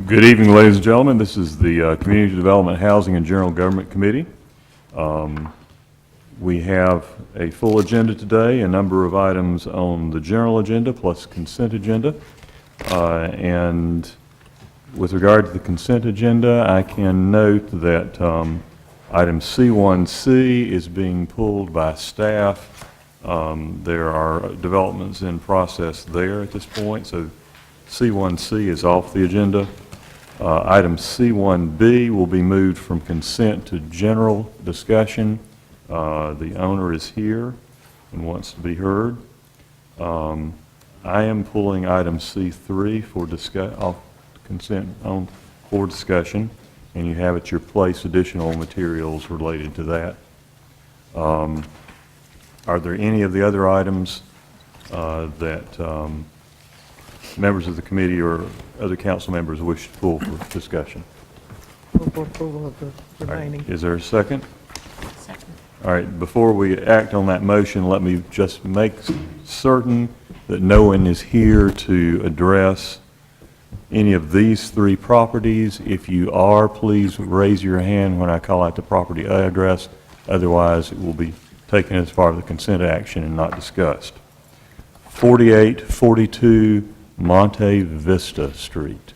Good evening, ladies and gentlemen. This is the Community Development, Housing, and General Government Committee. We have a full agenda today, a number of items on the general agenda plus consent agenda. And with regard to the consent agenda, I can note that item C1C is being pulled by staff. There are developments in process there at this point, so C1C is off the agenda. Item C1B will be moved from consent to general discussion. The owner is here and wants to be heard. I am pulling item C3 for off consent for discussion, and you have at your place additional materials related to that. Are there any of the other items that members of the committee or other council members wish to pull for discussion? For approval of the remaining. Is there a second? Second. All right, before we act on that motion, let me just make certain that no one is here to address any of these three properties. If you are, please raise your hand when I call out the property address. Otherwise, it will be taken as part of the consent action and not discussed. 4842 Monte Vista Street.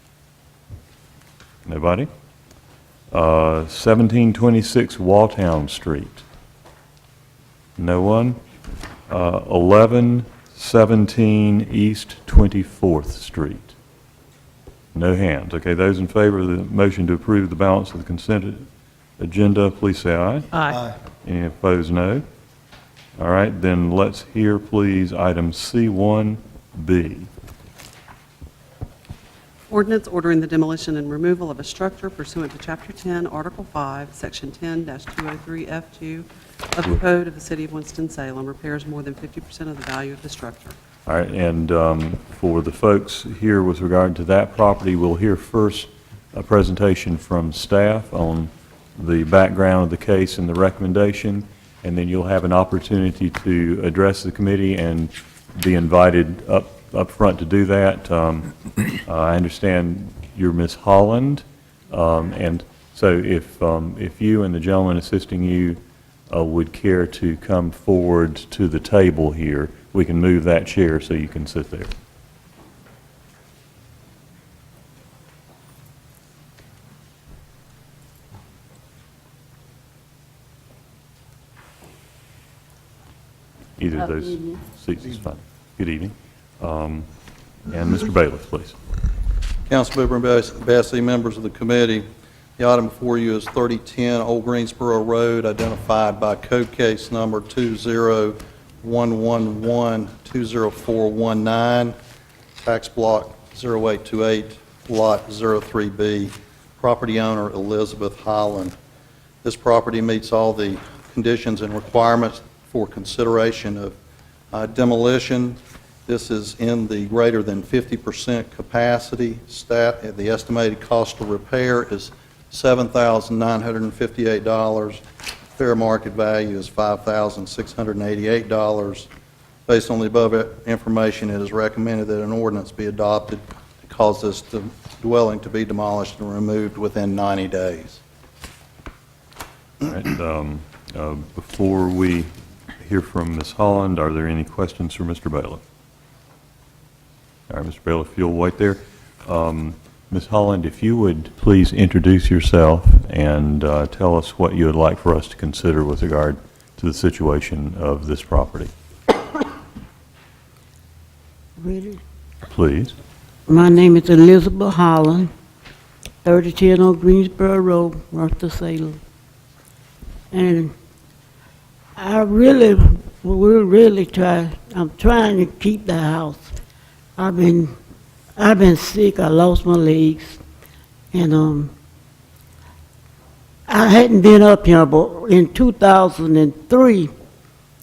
Nobody? 1726 Walltown Street. No one? 1117 East 24th Street. No hands. Okay, those in favor of the motion to approve the balance of the consent agenda, please say aye. Aye. Any opposed, no. All right, then let's hear, please, item C1B. Ordinance ordering the demolition and removal of a structure pursuant to Chapter 10, Article 5, Section 10-203F2 of the Code of the City of Winston-Salem, repairs more than 50% of the value of the structure. All right, and for the folks here with regard to that property, we'll hear first a presentation from staff on the background of the case and the recommendation, and then you'll have an opportunity to address the committee and be invited up front to do that. I understand you're Ms. Holland, and so if you and the gentleman assisting you would care to come forward to the table here, we can move that chair so you can sit there. Either of those seats is fine. Good evening. And Mr. Bailiff, please. Councilmember Bessie, members of the committee, the item before you is 3010 Old Greensboro Road, identified by code case number 20111-20419, tax block 0828, lot 03B, property owner Elizabeth Holland. This property meets all the conditions and requirements for consideration of demolition. This is in the greater than 50% capacity. The estimated cost of repair is $7,958. Fair market value is $5,688. Based on the above information, it is recommended that an ordinance be adopted to cause this dwelling to be demolished and removed within 90 days. All right, before we hear from Ms. Holland, are there any questions for Mr. Bailiff? All right, Mr. Bailiff, if you'll wait there. Ms. Holland, if you would please introduce yourself and tell us what you would like for us to consider with regard to the situation of this property. Really? Please. My name is Elizabeth Holland, 3010 Old Greensboro Road, Winston-Salem. And I'm trying to keep the house. I've been sick. I lost my legs, and I hadn't been up here, but in 2003,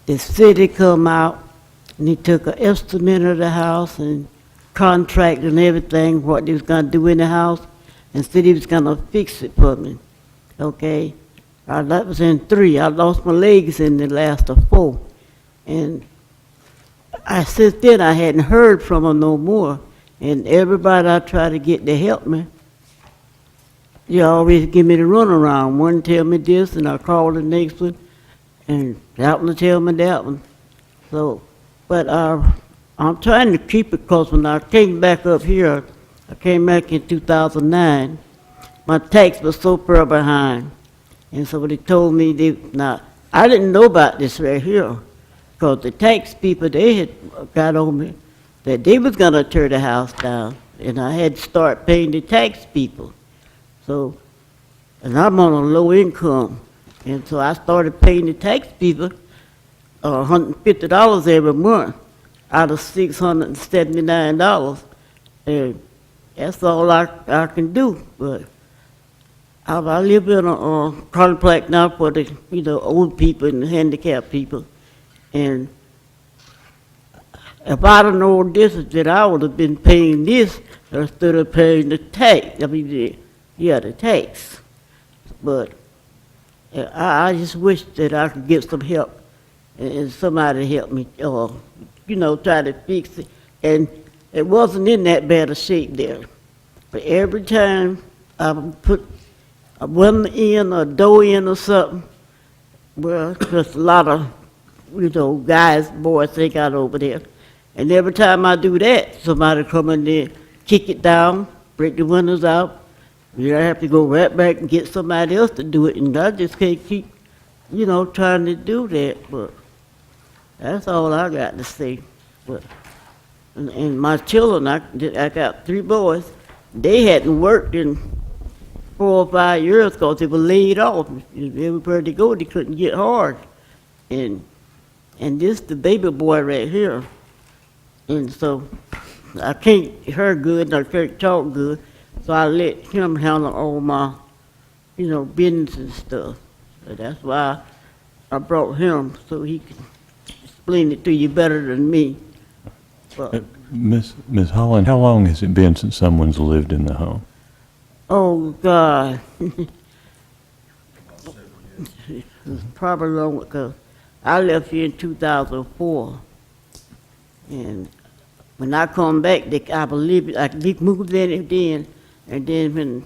the city come out and he took an estimate of the house and contract and everything, what they was gonna do in the house, and said he was gonna fix it for me. Okay, that was in 3. I lost my legs in the last of 4, and since then I hadn't heard from him no more. And everybody I tried to get to help me, you always give me the runaround. One tell me this, and I call the next one, and that one tell me that one. So, but I'm trying to keep it, because when I came back up here, I came back in 2009, my tax was so far behind. And so they told me, now, I didn't know about this right here, because the tax people, they had got on me that they was gonna tear the house down, and I had to start paying the tax people. So, and I'm on a low income, and so I started paying the tax people $150 every month out of $679, and that's all I can do. But I live in a complex now for the old people and the handicapped people, and if I'd have known this, that I would have been paying this instead of paying the tax. I mean, the tax. But I just wish that I could get some help and somebody help me, try to fix it. And it wasn't in that bad a shape there. But every time I put a window in or a door in or something, well, there's a lot of, guys, boys they got over there. And every time I do that, somebody come in there, kick it down, break the windows out. I have to go right back and get somebody else to do it, and I just can't keep, trying to do that. But that's all I got to say. But and my children, I got 3 boys. They hadn't worked in 4 or 5 years because they were laid off. Everywhere they go, they couldn't get hard. And this the baby boy right here. And so I can't hear good and I can't talk good, so I let him handle all my, business and stuff. So that's why I brought him, so he can explain it to you better than me. But, Ms. Holland, how long has it been since someone's lived in the home? oh, God. It's probably long, because I left here in 2004. And when I come back, I believe we moved in then, and then when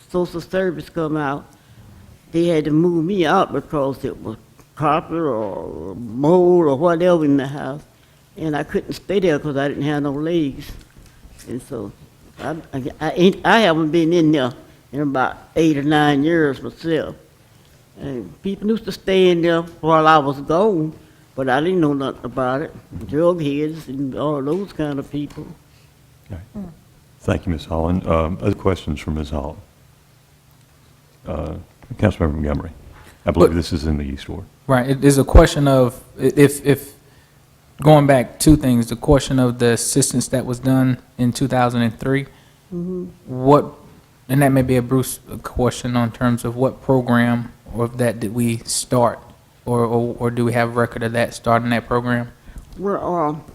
social service come out, they had to move me out because it was carpet or mold or whatever in the house, and I couldn't stay there because I didn't have no legs, and so I haven't been in there in about 8 or 9 years myself, and people used to stay in there while I was gone. But I didn't know nothing about it. Drug heads and all those kind of people. Okay. Thank you, Ms. Holland. Other questions for Ms. Holland? Councilmember Montgomery. I believe this is in the East Ward. Right. It is a question of, if going back 2 things, the question of the assistance that was done in 2003, what, and that may be a Bruce question on terms of what program or of that did we start? Or do we have a record of that, starting that program? Well,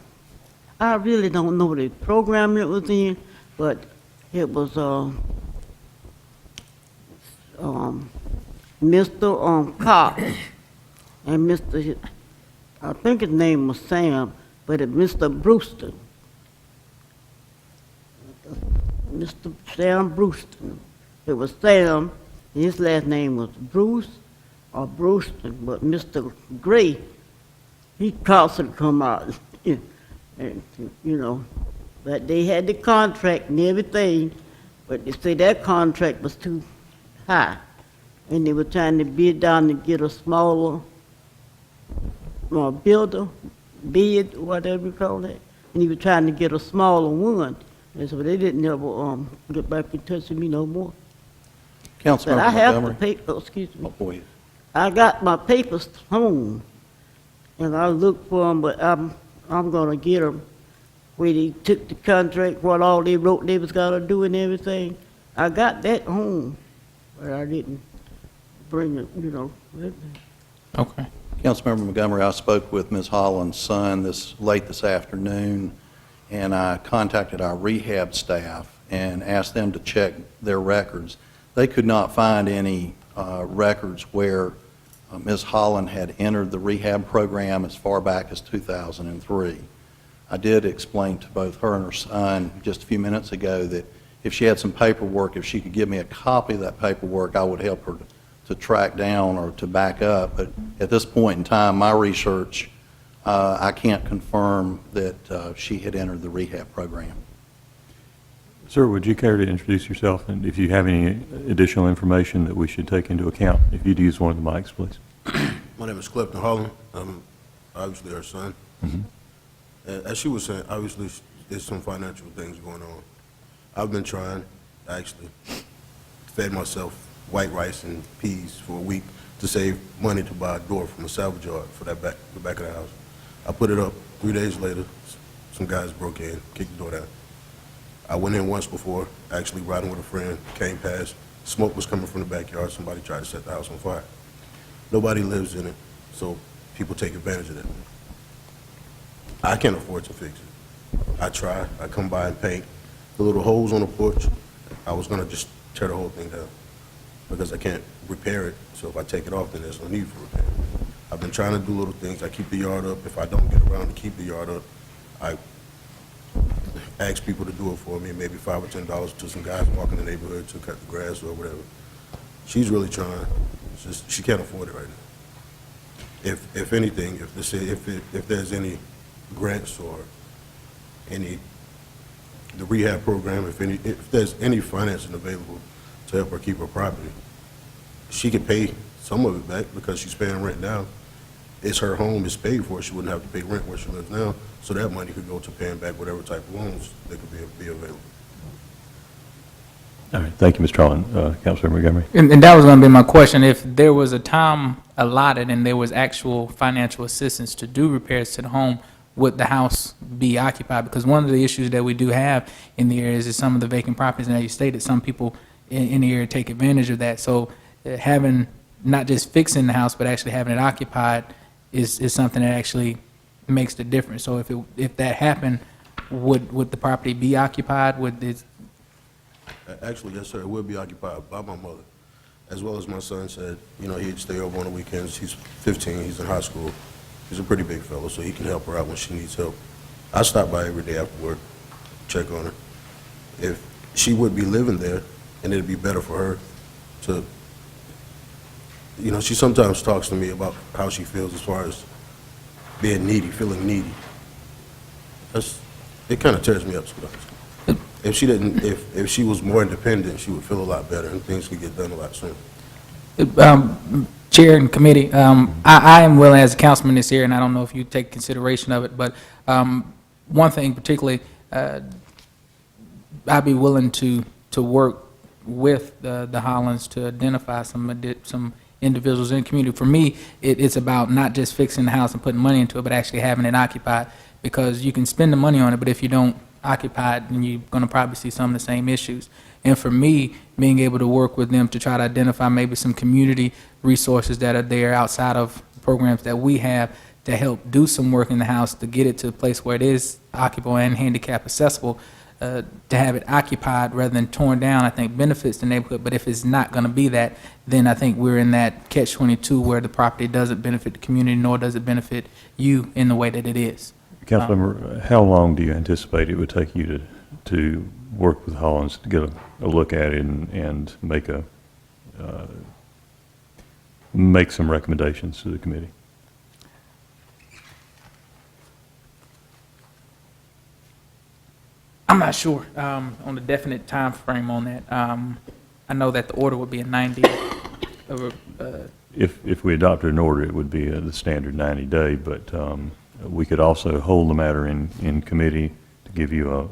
I really don't know the program it was in, but it was Mr. Cox and Mr. I think his name was Sam, but it's Mr. Brewster. Mr. Sam Brewster. It was Sam, and his last name was Bruce or Brewster, but Mr. Gray, he caused it to come out, and, but they had the contract and everything, but they say that contract was too high, and they were trying to bid down to get a smaller builder, bid, whatever you call that, and he was trying to get a smaller one, and so they didn't ever get back in touch with me no more. But Councilmember I have the Montgomery. paper, excuse me. Oh, go ahead. I got my papers home, and I looked for them, but I'm gonna get them. Where they took the contract, what all they wrote they was gonna do and everything. I got that home, but I didn't bring it, with me. Okay. Councilmember Montgomery, I spoke with Ms. Holland's son late this afternoon, and I contacted our rehab staff and asked them to check their records. They could not find any records where Ms. Holland had entered the rehab program as far back as 2003. I did explain to both her and her son just a few minutes ago that if she had some paperwork, if she could give me a copy of that paperwork, I would help her to track down or to back up. But at this point in time, my research, I can't confirm that she had entered the rehab program. Sir, would you care to introduce yourself, and if you have any additional information that we should take into account? If you'd use one of the mics, please. My name is Clifton Holland. I'm obviously her son. As she was saying, obviously there's some financial things going on. I've been trying, actually, fed myself white rice and peas for a week to save money to buy a door from a salvage yard for the back of the house. I put it up. 3 days later, some guys broke in, kicked the door down. I went in once before, actually riding with a friend, came past, smoke was coming from the backyard, somebody tried to set the house on fire. Nobody lives in it, so people take advantage of that. I can't afford to fix it. I try, I come by and paint. The little holes on the porch, I was gonna just tear the whole thing down because I can't repair it, so if I take it off, then there's no need for repair. I've been trying to do little things. I keep the yard up. If I don't get around to keep the yard up, I ask people to do it for me, maybe $5 or $10 to some guys walking the neighborhood to cut the grass or whatever. She's really trying. It's just, she can't afford it right now. If anything, if there's any grants or the rehab program, if there's any financing available to help her keep her property, she could pay some of it back because she's paying rent now. It's her home, it's paid for, she wouldn't have to pay rent where she lives now, so that money could go to paying back whatever type of loans that could be available. All right, thank you, Mr. Holland. Councilor Montgomery. And that was going to be my question. If there was a time allotted and there was actual financial assistance to do repairs to the home, would the house be occupied? Because one of the issues that we do have in the area is some of the vacant properties, and as you stated, some people in the area take advantage of that. So having, not just fixing the house, but actually having it occupied is something that actually makes the difference. So if that happened, would the property be occupied? Would it? Actually, yes, sir, it will be occupied by my mother. As well as my son said, you know, he'd stay over on the weekends. He's 15, he's in high school. He's a pretty big fellow, so he can help her out when she needs help. I stop by every day after work, check on her. If she would be living there, and it'd be better for her to, you know, she sometimes talks to me about how she feels as far as being needy, feeling needy. It kind of tears me up sometimes. If she didn't, if she was more independent, she would feel a lot better and things could get done a lot sooner. Chair and committee, I am willing, as a councilman this year, and I don't know if you take consideration of it, but one thing particularly, I'd be willing to work with the Hollands to identify some individuals in the community. For me, it's about not just fixing the house and putting money into it, but actually having it occupied, because you can spend the money on it, but if you don't occupy it, then you're going to probably see some of the same issues. And for me, being able to work with them to try to identify maybe some community resources that are there outside of programs that we have to help do some work in the house to get it to a place where it is occupable and handicap accessible, to have it occupied rather than torn down, I think benefits the neighborhood. But if it's not going to be that, then I think we're in that catch-22 where the property doesn't benefit the community, nor does it benefit you in the way that it is. Councilmember, how long do you anticipate it would take you to work with Hollins to get a look at it and make some recommendations to the committee? I'm not sure on the definite time frame on that. I know that the order would be a 90. If we adopted an order, it would be the standard 90-day, but we could also hold the matter in committee to give you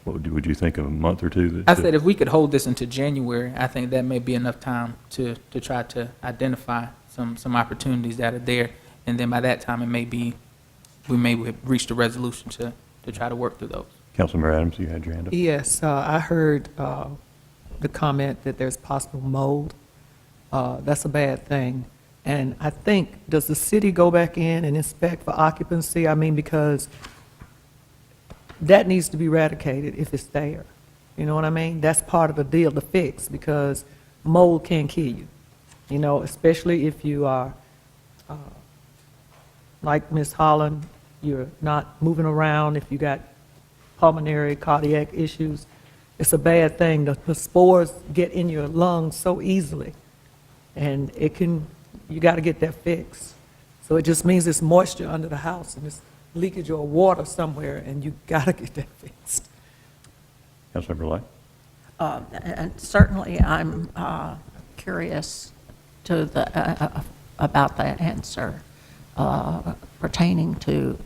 what would you think, of a month or two? I said if we could hold this until January, I think that may be enough time to try to identify some opportunities that are there, and then by that time we may have reached a resolution to try to work through those. Councilmember Adams, you had your hand up. Yes, I heard the comment that there's possible mold. That's a bad thing. And I think, does the city go back in and inspect for occupancy? I mean, because that needs to be eradicated if it's there. You know what I mean? That's part of the deal, the fix, because mold can kill you. You know, especially if you are, like Ms. Holland, you're not moving around, if you got pulmonary, cardiac issues, it's a bad thing. The spores get in your lungs so easily, and you got to get that fixed. So it just means it's moisture under the house, and it's leakage or water somewhere, and you got to get that fixed. Councilmember Light? And certainly, I'm curious to about the answer pertaining to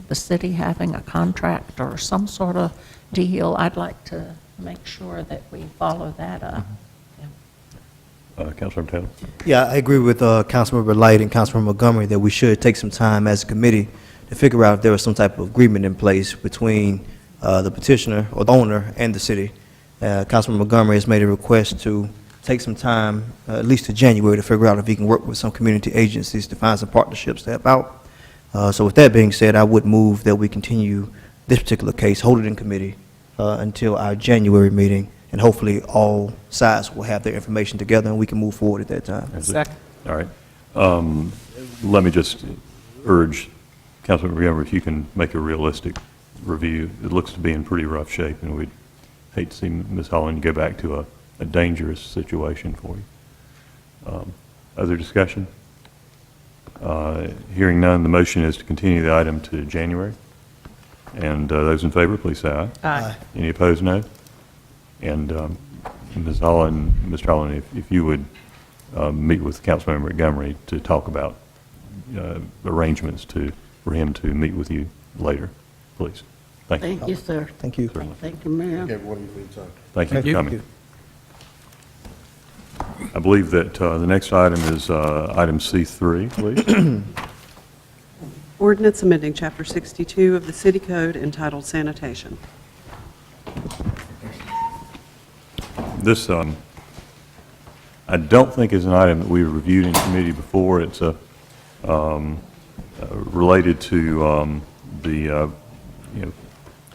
the city having a contract or some sort of deal. I'd like to make sure that we follow that up. Councilmember Taylor? Yeah, I agree with Councilmember Light and Councilmember Montgomery that we should take some time as a committee to figure out if there was some type of agreement in place between the petitioner or the owner and the city. Councilmember Montgomery has made a request to take some time, at least to January, to figure out if he can work with some community agencies to find some partnerships to help out. So with that being said, I would move that we continue this particular case, hold it in committee until our January meeting, and hopefully all sides will have their information together and we can move forward at that time. Second. All right. Let me just urge Councilmember Montgomery, if you can make a realistic review. It looks to be in pretty rough shape, and we'd hate to see Ms. Holland go back to a dangerous situation for you. Other discussion? Hearing none, the motion is to continue the item to January. And those in favor, please say aye. Aye. Any opposed, no. And Ms. Holland, Mr. Holland, if you would meet with Councilmember Montgomery to talk about arrangements for him to meet with you later, please. Thank you. Thank you, sir. Thank you. Thank you, Mayor. Thank everyone for your time. Thank you for coming. you. I believe that the next item is item C3, please. Ordinance amending Chapter 62 of the City Code entitled Sanitation. This, I don't think is an item that we've reviewed in committee before. It's related to the,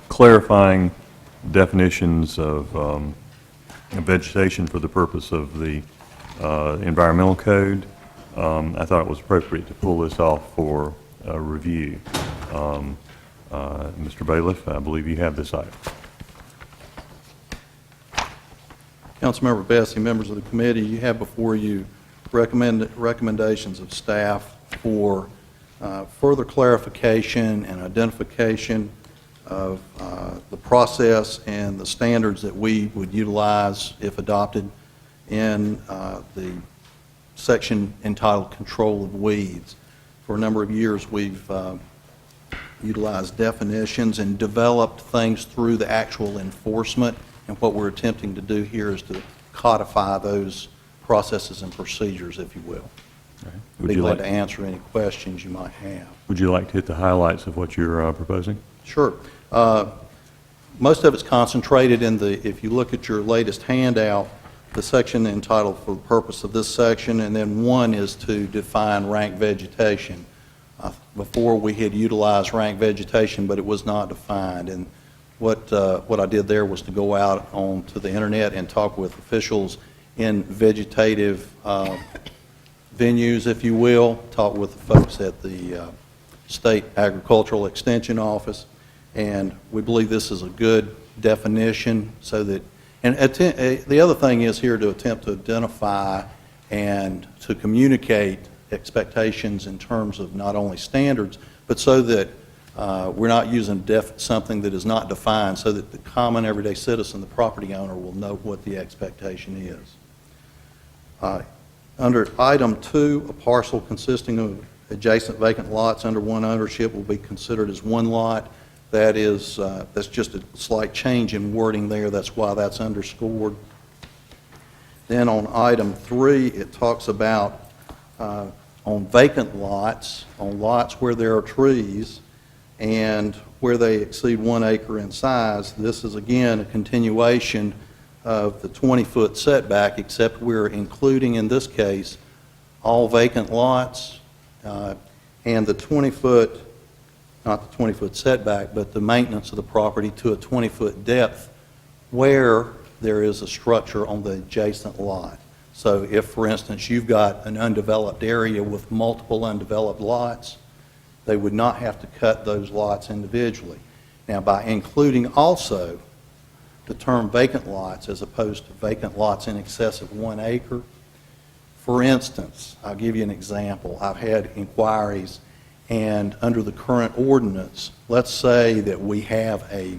clarifying definitions of vegetation for the purpose of the environmental code. I thought it was appropriate to pull this off for review. Mr. Bailiff, I believe you have this item. Councilmember Bessie, members of the committee, you have before you recommendations of staff for further clarification and identification of the process and the standards that we would utilize if adopted in the section entitled Control of Weeds. For a number of years, we've utilized definitions and developed things through the actual enforcement, and what we're attempting to do here is to codify those processes and procedures, if you will. Would Be you glad like to answer any questions you might have. Would you like to hit the highlights of what you're proposing? Sure. Most of it's concentrated in if you look at your latest handout, the section entitled For the Purpose of This Section, and then one is to define rank vegetation. Before we had utilized rank vegetation, but it was not defined. And what I did there was to go out onto the internet and talk with officials in vegetative venues, if you will, talk with the folks at the State Agricultural Extension Office, and we believe this is a good definition so that, and the other thing is here to attempt to identify and to communicate expectations in terms of not only standards, but so that we're not using something that is not defined, so that the common everyday citizen, the property owner, will know what the expectation is. Under item 2, a parcel consisting of adjacent vacant lots under one ownership will be considered as one lot. That's just a slight change in wording there. That's why that's underscored. Then on item 3, it talks about on vacant lots, on lots where there are trees, and where they exceed 1 acre in size. This is, again, a continuation of the 20-foot setback, except we're including, in this case, all vacant lots and the 20-foot, not the 20-foot setback, but the maintenance of the property to a 20-foot depth where there is a structure on the adjacent lot. So if, for instance, you've got an undeveloped area with multiple undeveloped lots, they would not have to cut those lots individually. Now, by including also the term vacant lots as opposed to vacant lots in excess of 1 acre. For instance, I'll give you an example. I've had inquiries, and under the current ordinance, let's say that we have a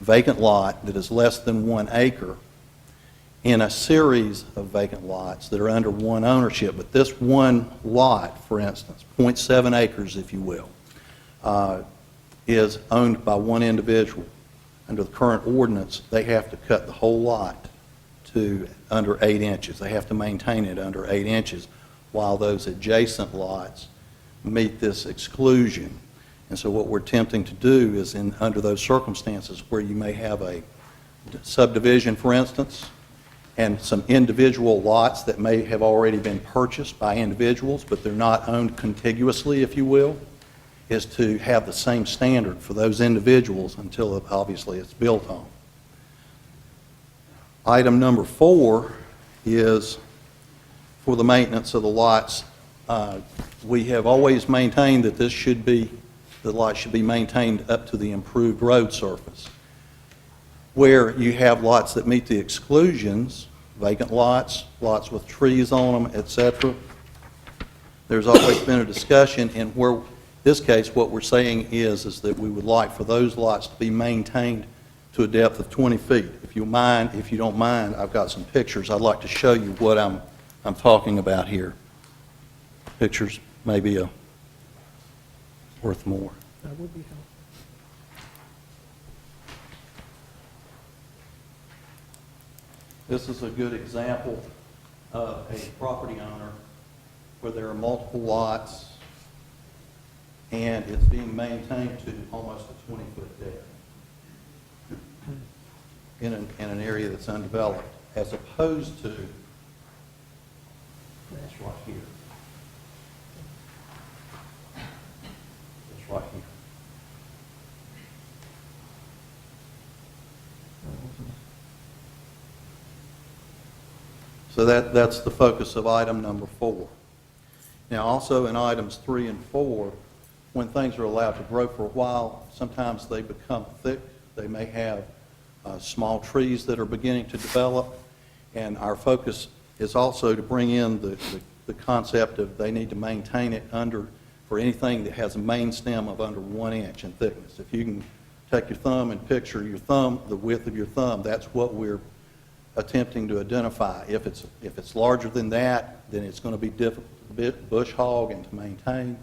vacant lot that is less than 1 acre in a series of vacant lots that are under one ownership. But this one lot, for instance, 0.7 acres, if you will, is owned by one individual. Under the current ordinance, they have to cut the whole lot to under 8 inches. They have to maintain it under 8 inches, while those adjacent lots meet this exclusion. And so what we're attempting to do is, under those circumstances where you may have a subdivision, for instance, and some individual lots that may have already been purchased by individuals, but they're not owned contiguously, if you will, is to have the same standard for those individuals until obviously it's built on. Item number 4 is for the maintenance of the lots. We have always maintained that the lot should be maintained up to the improved road surface. Where you have lots that meet the exclusions, vacant lots, lots with trees on them, etc., there's always been a discussion, and where this case what we're saying is that we would like for those lots to be maintained to a depth of 20 feet. If you don't mind, I've got some pictures. I'd like to show you what I'm talking about here. Pictures may be worth more. That would be helpful. This is a good example of a property owner where there are multiple lots and it's being maintained to almost a 20-foot depth in an area that's undeveloped, as opposed to this right here. This right here. So that's the focus of item number 4. Now, also in items 3 and 4, when things are allowed to grow for a while, sometimes they become thick. They may have small trees that are beginning to develop, and our focus is also to bring in the concept of they need to maintain it for anything that has a main stem of under 1 inch in thickness. If you can take your thumb and picture your thumb, the width of your thumb, that's what we're attempting to identify. If it's larger than that, then it's going to be difficult to bush hog and to maintain,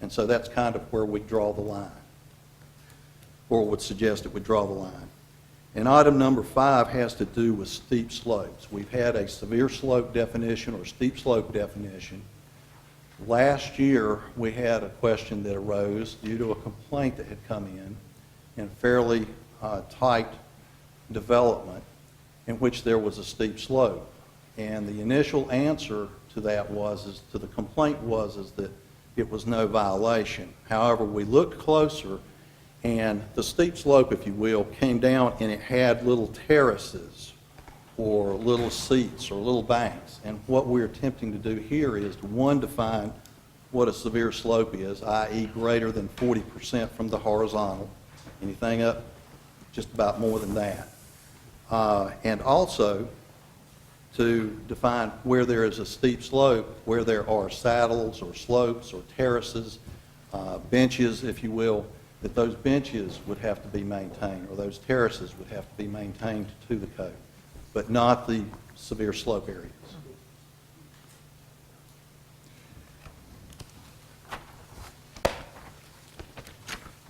and so that's kind of where we draw the line, or would suggest that we draw the line. And item number 5 has to do with steep slopes. We've had a severe slope definition or steep slope definition. Last year, we had a question that arose due to a complaint that had come in fairly tight development in which there was a steep slope. And the initial answer to that was that it was no violation. However, we looked closer, and the steep slope, if you will, came down and it had little terraces or little seats or little banks. And what we're attempting to do here is to, one, define what a severe slope is, i.e. greater than 40% from the horizontal. Anything up just about more than that. And also to define where there is a steep slope, where there are saddles or slopes or terraces, benches, if you will, that those benches would have to be maintained, or those terraces would have to be maintained to the code, but not the severe slope areas.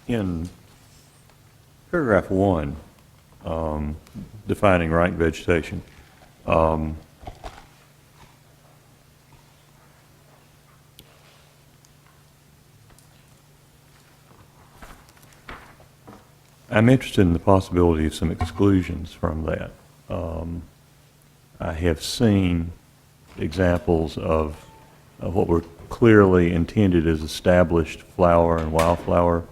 In paragraph 1, defining rank vegetation, I'm interested in the possibility of some exclusions from that. I have seen examples of what were clearly intended as established flower and wildflower,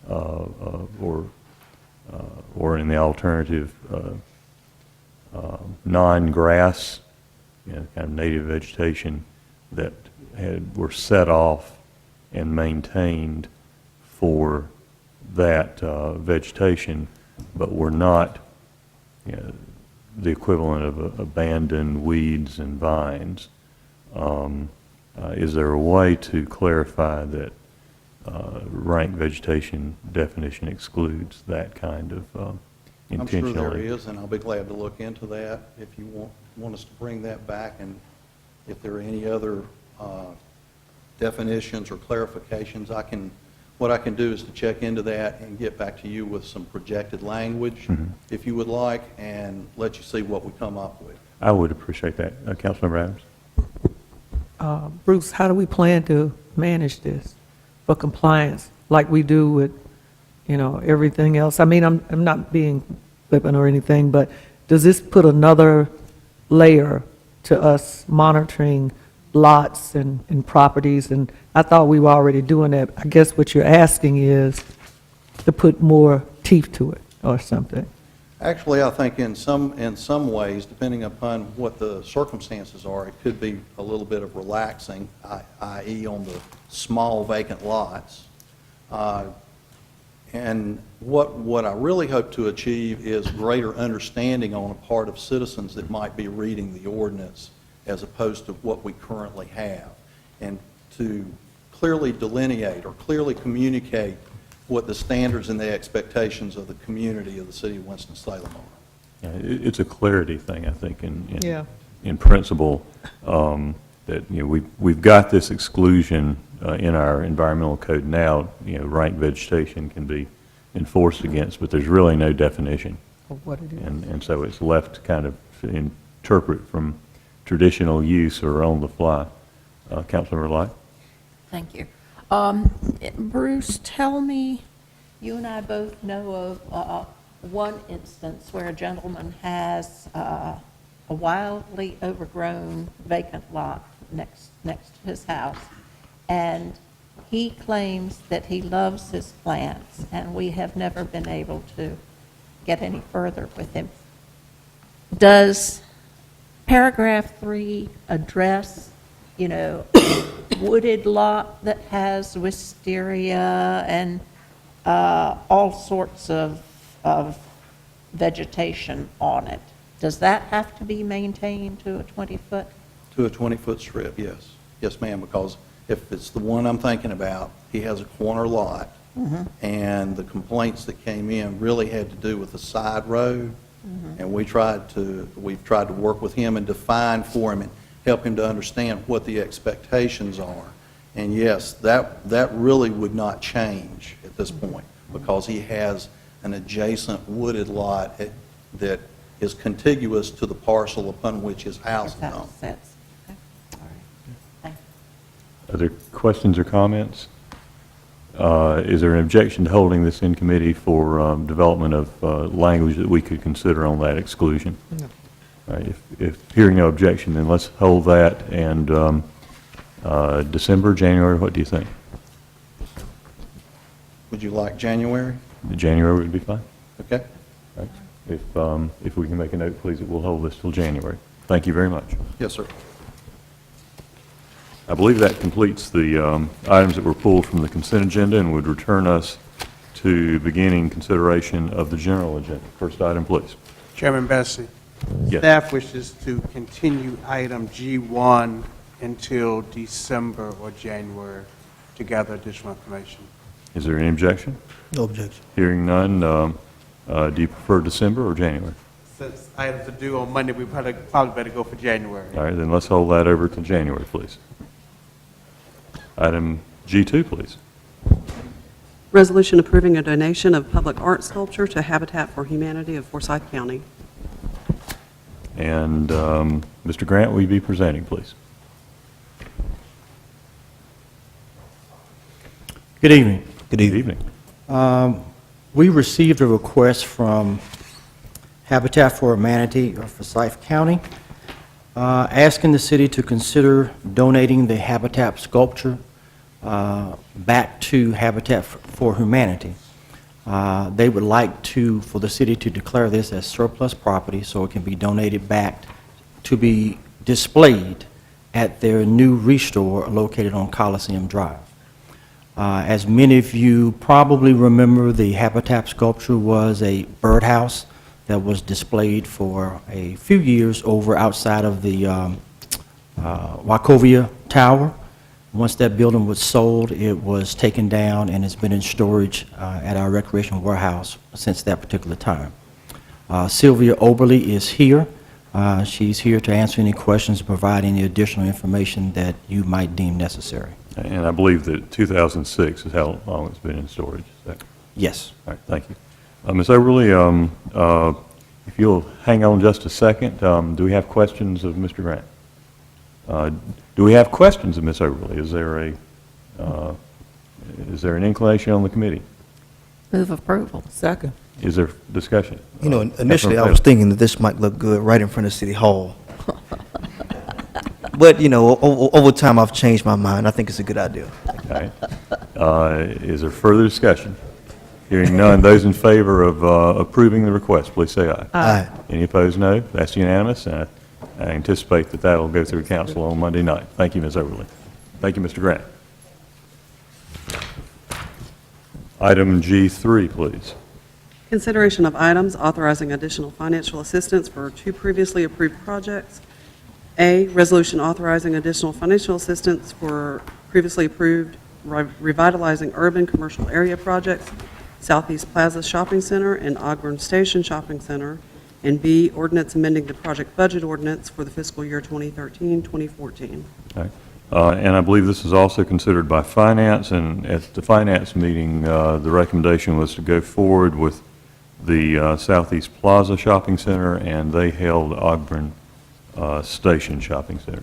or in the alternative, non-grass, kind of native vegetation that were set off and maintained for that vegetation, but were not you know, the equivalent of abandoned weeds and vines. Is there a way to clarify that rank vegetation definition excludes that kind of I'm sure intentionally? there is, and I'll be glad to look into that if you want us to bring that back, and if there are any other definitions or clarifications, what I can do is to check into that and get back to you with some projected language, if you would like, and let you see what we come up with. I would appreciate that. Councilmember Adams? Bruce, how do we plan to manage this for compliance, like we do with, everything else? I mean, I'm not being flippant or anything, but does this put another layer to us monitoring lots and properties? And I thought we were already doing that. I guess what you're asking is to put more teeth to it or something. Actually, I think in some ways, depending upon what the circumstances are, it could be a little bit of relaxing, i.e. on the small vacant lots. And what I really hope to achieve is greater understanding on a part of citizens that might be reading the ordinance as opposed to what we currently have, and to clearly delineate or clearly communicate what the standards and the expectations of the community of the city of Winston-Salem are. Yeah, it's a clarity thing, I think, Yeah. in principle, that, we've got this exclusion in our environmental code now, rank vegetation can be enforced against, but there's really no definition. Of what it is. And so it's left to kind of interpret from traditional use or on the fly. Councilmember Light? Thank you. Bruce, tell me, you and I both know of one instance where a gentleman has a wildly overgrown vacant lot next to his house, and he claims that he loves his plants, and we have never been able to get any further with him. Does paragraph 3 address, wooded lot that has wisteria and all sorts of vegetation on it? Does that have to be maintained to a 20-foot? To a 20-foot strip, yes. Yes, ma'am, because if it's the one I'm thinking about, he has a corner lot, and the complaints that came in really had to do with the side road, and we've tried to work with him and define for him and help him to understand what the expectations are. And yes, that really would not change at this point, because he has an adjacent wooded lot that is contiguous to the parcel upon which his house is on. Okay. All right. Thank you. Other questions or comments? Is there an objection to holding this in committee for development of language that we could consider on that exclusion? No. All right, if hearing no objection, then let's hold that, and December, January, what do you think? Would you like January? January would be fine. Okay. All right. If we can make a note, please, that we'll hold this till January. Thank you very much. Yes, sir. I believe that completes the items that were pulled from the consent agenda and would return us to beginning consideration of the general agenda. First item, please. Chairman Bessie, Yes. staff wishes to continue item G1 until December or January to gather additional information. Is there any objection? No objection. Hearing none, do you prefer December or January? Since items are due on Monday, we probably better go for January. All right, then let's hold that over to January, please. Item G2, please. Resolution approving a donation of public art sculpture to Habitat for Humanity of Forsyth County. And Mr. Grant, will you be presenting, please? Good evening. Good Good evening. evening. We received a request from Habitat for Humanity of Forsyth County asking the city to consider donating the Habitat sculpture back to Habitat for Humanity. They would like for the city to declare this as surplus property so it can be donated back to be displayed at their new restore located on Coliseum Drive. As many of you probably remember, the Habitat sculpture was a birdhouse that was displayed for a few years over outside of the Wachovia Tower. Once that building was sold, it was taken down and it's been in storage at our recreation warehouse since that particular time. Sylvia Oberly is here. She's here to answer any questions and provide any additional information that you might deem necessary. And I believe that 2006 is how long it's been in storage. Is that? Yes. All right, thank you. Ms. Overly, if you'll hang on just a second, do we have questions of Mr. Grant? Do we have questions of Ms. Overly? Is there an inclination on the committee? Move approval. Second. Is there discussion? You know, initially, I was thinking that this might look good right in front of City Hall. But, you know, over time, I've changed my mind. I think it's a good idea. Okay. Is there further discussion? Hearing none, those in favor of approving the request, please say aye. Aye. Any opposed, no. That's unanimous, and I anticipate that that'll go through council on Monday night. Thank you, Ms. Overly. Thank you, Mr. Grant. Item G3, please. Consideration of items authorizing additional financial assistance for 2 previously approved projects. A, resolution authorizing additional financial assistance for previously approved revitalizing urban commercial area projects, Southeast Plaza Shopping Center and Ogburn Station Shopping Center. And B, ordinance amending the project budget ordinance for the fiscal year 2013-2014. Okay. And I believe this is also considered by Finance, and at the Finance meeting, the recommendation was to go forward with the Southeast Plaza Shopping Center, and they held Ogburn Station Shopping Center.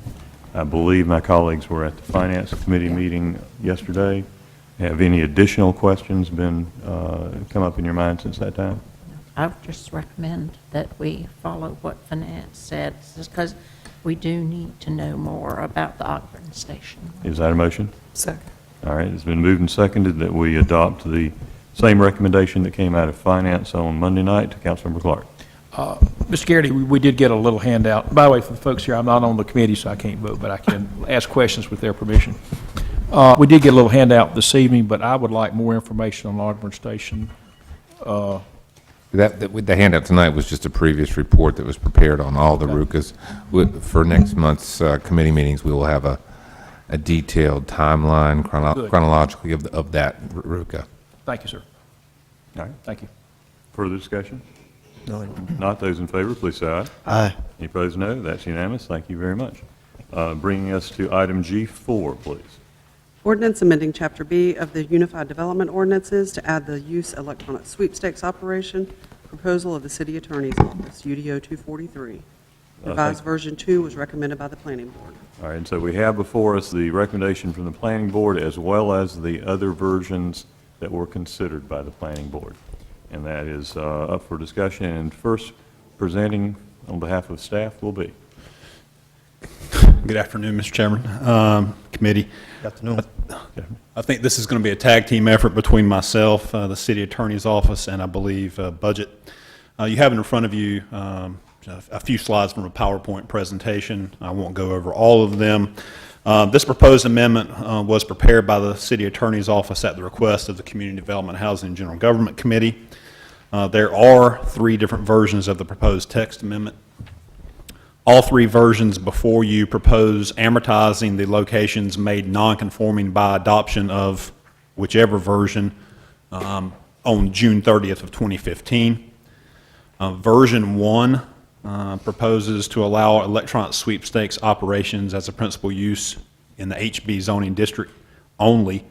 I believe my colleagues were at the Finance Committee meeting yesterday. Have any additional questions been come up in your mind since that time? I would just recommend that we follow what Finance said, just because we do need to know more about the Ogburn Station. Is that a motion? Second. All right, it's been moved and seconded that we adopt the same recommendation that came out of Finance on Monday night to Councilmember Clark. Mr. Garrity, we did get a little handout. By the way, for the folks here, I'm not on the committee, so I can't vote, but I can ask questions with their permission. We did get a little handout this evening, but I would like more information on Ogburn Station. The handout tonight was just a previous report that was prepared on all the RUCAs. For next month's committee meetings, we will have a detailed timeline chronologically of that RUCA. Thank you, sir. All right. Thank you. Further discussion? No. Not those in favor, please say aye. Aye. Any opposed, no. That's unanimous. Thank you very much. Bringing us to item G4, please. Ordinance amending Chapter B of the Unified Development Ordinances to add the use electronic sweepstakes operation, proposal of the City Attorney's Office, UDO 243. Revised version 2 was recommended by the Planning Board. All right, and so we have before us the recommendation from the Planning Board as well as the other versions that were considered by the Planning Board. And that is up for discussion. And first, presenting on behalf of staff will be. Good afternoon, Mr. Chairman, committee. Good afternoon. I think this is going to be a tag team effort between myself, the City Attorney's Office, and I believe Budget. You have in front of you a few slides from a PowerPoint presentation. I won't go over all of them. This proposed amendment was prepared by the City Attorney's Office at the request of the Community Development, Housing, and General Government Committee. There are 3 different versions of the proposed text amendment. All 3 versions before you propose amortizing the locations made non-conforming by adoption of whichever version on June 30th of 2015. Version 1 proposes to allow electronic sweepstakes operations as a principal use in the HB zoning district only,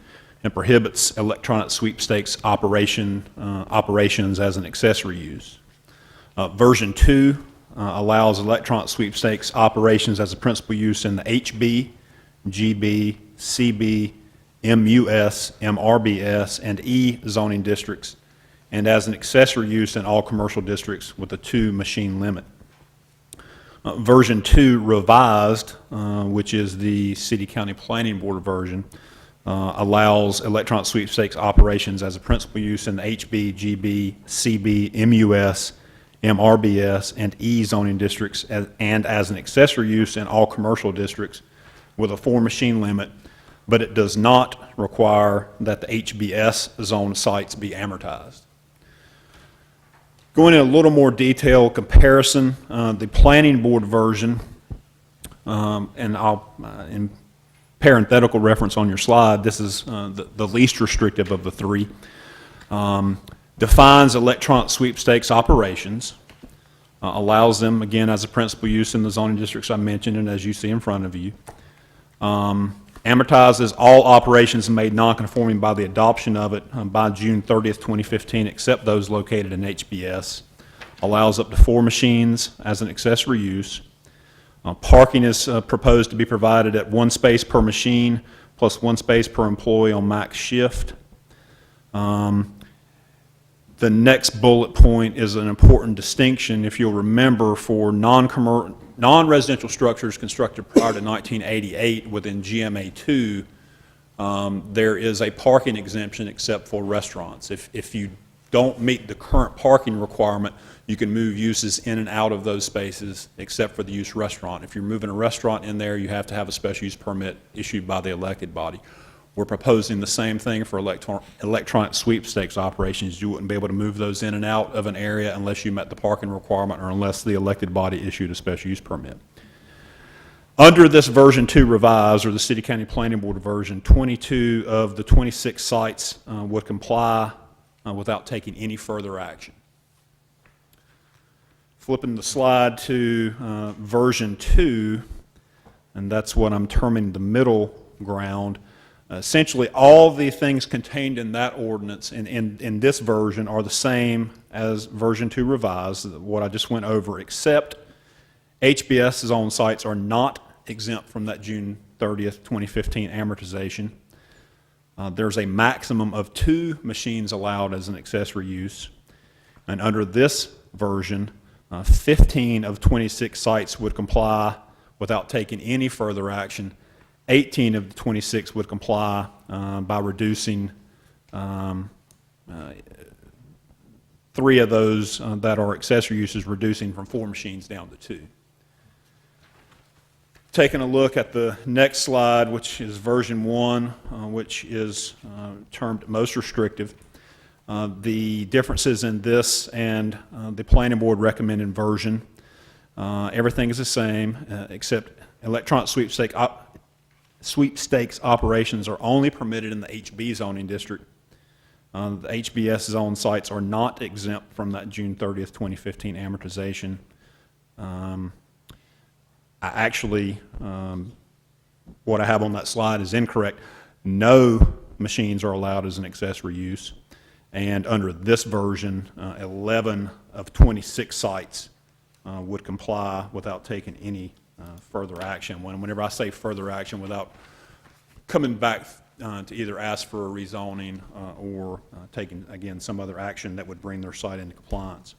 and prohibits electronic sweepstakes operations as an accessory use. Version 2 allows electronic sweepstakes operations as a principal use in the HB, GB, CB, MUS, MRBS, and E zoning districts, and as an accessory use in all commercial districts with a 2-machine limit. Version 2 revised, which is the City County Planning Board version, allows electronic sweepstakes operations as a principal use in the HB, GB, CB, MUS, MRBS, and E zoning districts, and as an accessory use in all commercial districts with a 4-machine limit, but it does not require that the HBS zone sites be amortized. Going in a little more detail comparison, the planning board version, and I'll, in parenthetical reference on your slide, this is the least restrictive of the three, defines electronic sweepstakes operations, allows them, again, as a principal use in the zoning districts I mentioned and as you see in front of you, amortizes all operations made nonconforming by the adoption of it by June 30th, 2015, except those located in HBS, allows up to 4 machines as an accessory use. Parking is proposed to be provided at 1 space per machine plus 1 space per employee on max shift. The next bullet point is an important distinction. If you'll remember, for non-residential structures constructed prior to 1988 within GMA2, there is a parking exemption except for restaurants. If you don't meet the current parking requirement, you can move uses in and out of those spaces except for the use restaurant. If you're moving a restaurant in there, you have to have a special use permit issued by the elected body. We're proposing the same thing for electronic sweepstakes operations. You wouldn't be able to move those in and out of an area unless you met the parking requirement or unless the elected body issued a special use permit. Under this version 2 revised, or the City County Planning Board version, 22 of the 26 sites would comply without taking any further action. Flipping the slide to version 2, and that's what I'm terming the middle ground. Essentially, all the things contained in that ordinance in this version are the same as version 2 revised, what I just went over, except HBS's own sites are not exempt from that June 30th, 2015 amortization. There's a maximum of 2 machines allowed as an accessory use, and under this version, 15 of 26 sites would comply without taking any further action. 18 of the 26 would comply by reducing 3 of those that are accessory uses, reducing from 4 machines down to 2. Taking a look at the next slide, which is version 1, which is termed most restrictive. The differences in this and the planning board recommended version, everything is the same except electronic sweepstakes operations are only permitted in the HB zoning district. The HBS's own sites are not exempt from that June 30th, 2015 amortization. What I have on that slide is incorrect. No machines are allowed as an accessory use. And under this version, 11 of 26 sites would comply without taking any further action. Whenever I say further action, without coming back to either ask for a rezoning or taking, again, some other action that would bring their site into compliance.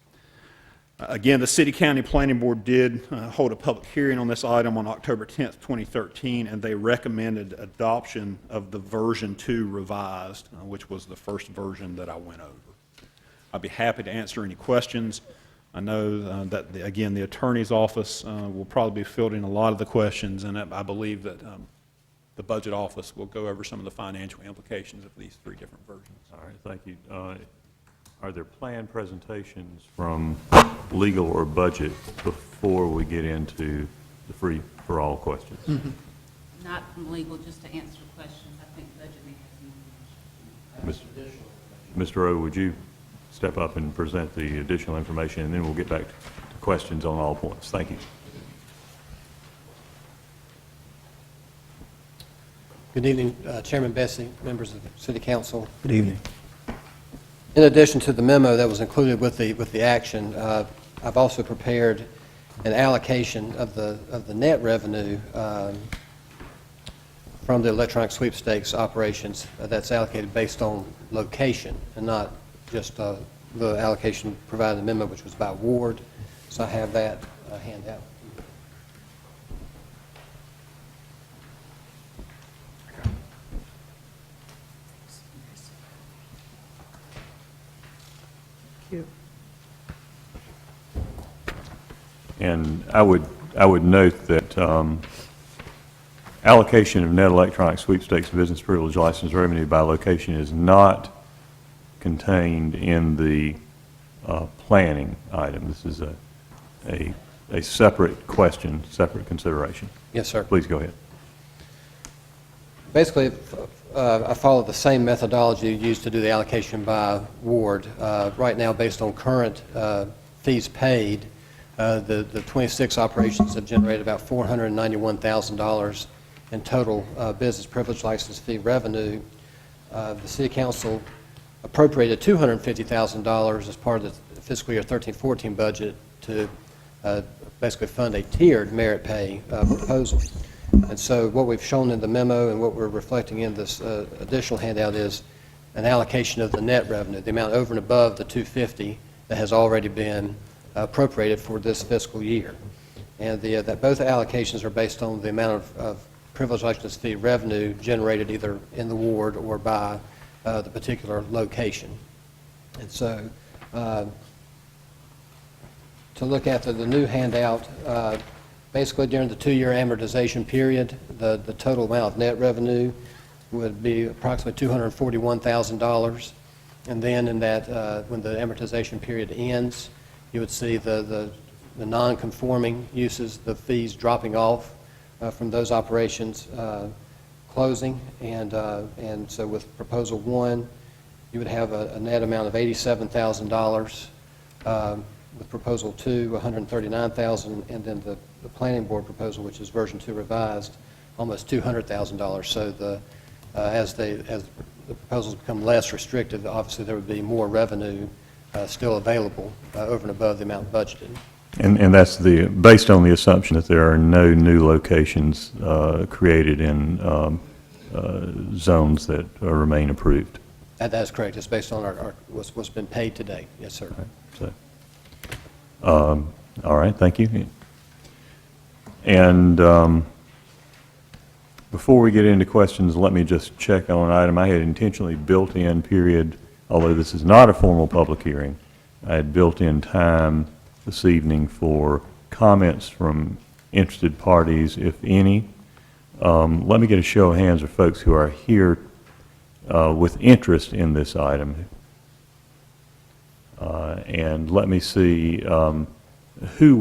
Again, the City County Planning Board did hold a public hearing on this item on October 10th, 2013, and they recommended adoption of the version 2 revised, which was the first version that I went over. I'd be happy to answer any questions. I know that, again, the Attorney's Office will probably be fielding a lot of the questions, and I believe that the Budget Office will go over some of the financial implications of these 3 different versions. All right, thank you. Are there planned presentations from legal or budget before we get into the free-for-all questions? Mm-hmm. Not from legal, just to answer questions. I think budget may have some information. Mr. Rowe, would you step up and present the additional information, and then we'll get back to questions on all points. Thank you. Good evening, Chairman Bessie, members of the City Council. Good evening. In addition to the memo that was included with the action, I've also prepared an allocation of the net revenue from the electronic sweepstakes operations that's allocated based on location and not just the allocation provided in the memo, which was by ward. So I have that handout. And I would note that allocation of net electronic sweepstakes business privilege license revenue by location is not contained in the planning item. This is a separate question, separate consideration. Yes, sir. Please go ahead. Basically, I follow the same methodology used to do the allocation by ward. Right now, based on current fees paid, the 26 operations have generated about $491,000 in total business privilege license fee revenue. The City Council appropriated $250,000 as part of the fiscal year 13-14 budget to basically fund a tiered merit pay proposal. And so what we've shown in the memo and what we're reflecting in this additional handout is an allocation of the net revenue, the amount over and above the $250 that has already been appropriated for this fiscal year. And that both allocations are based on the amount of privilege license fee revenue generated either in the ward or by the particular location. And so to look at the new handout, basically during the 2-year amortization period, the total amount of net revenue would be approximately $241,000. And then in that, when the amortization period ends, you would see the non-conforming uses, the fees dropping off from those operations closing. And so with Proposal 1, you would have a net amount of $87,000. With Proposal 2, $139,000, and then the Planning Board proposal, which is version 2 revised, almost $200,000. So as the proposals become less restrictive, obviously there would be more revenue still available over and above the amount budgeted. And that's based on the assumption that there are no new locations created in zones that remain approved. That is correct. It's based on what's been paid to date. Yes, sir. Right. So, all right, thank you. And before we get into questions, let me just check on an item I had intentionally built in, period, although this is not a formal public hearing. I had built in time this evening for comments from interested parties, if any. Let me get a show of hands of folks who are here with interest in this item. And let me see who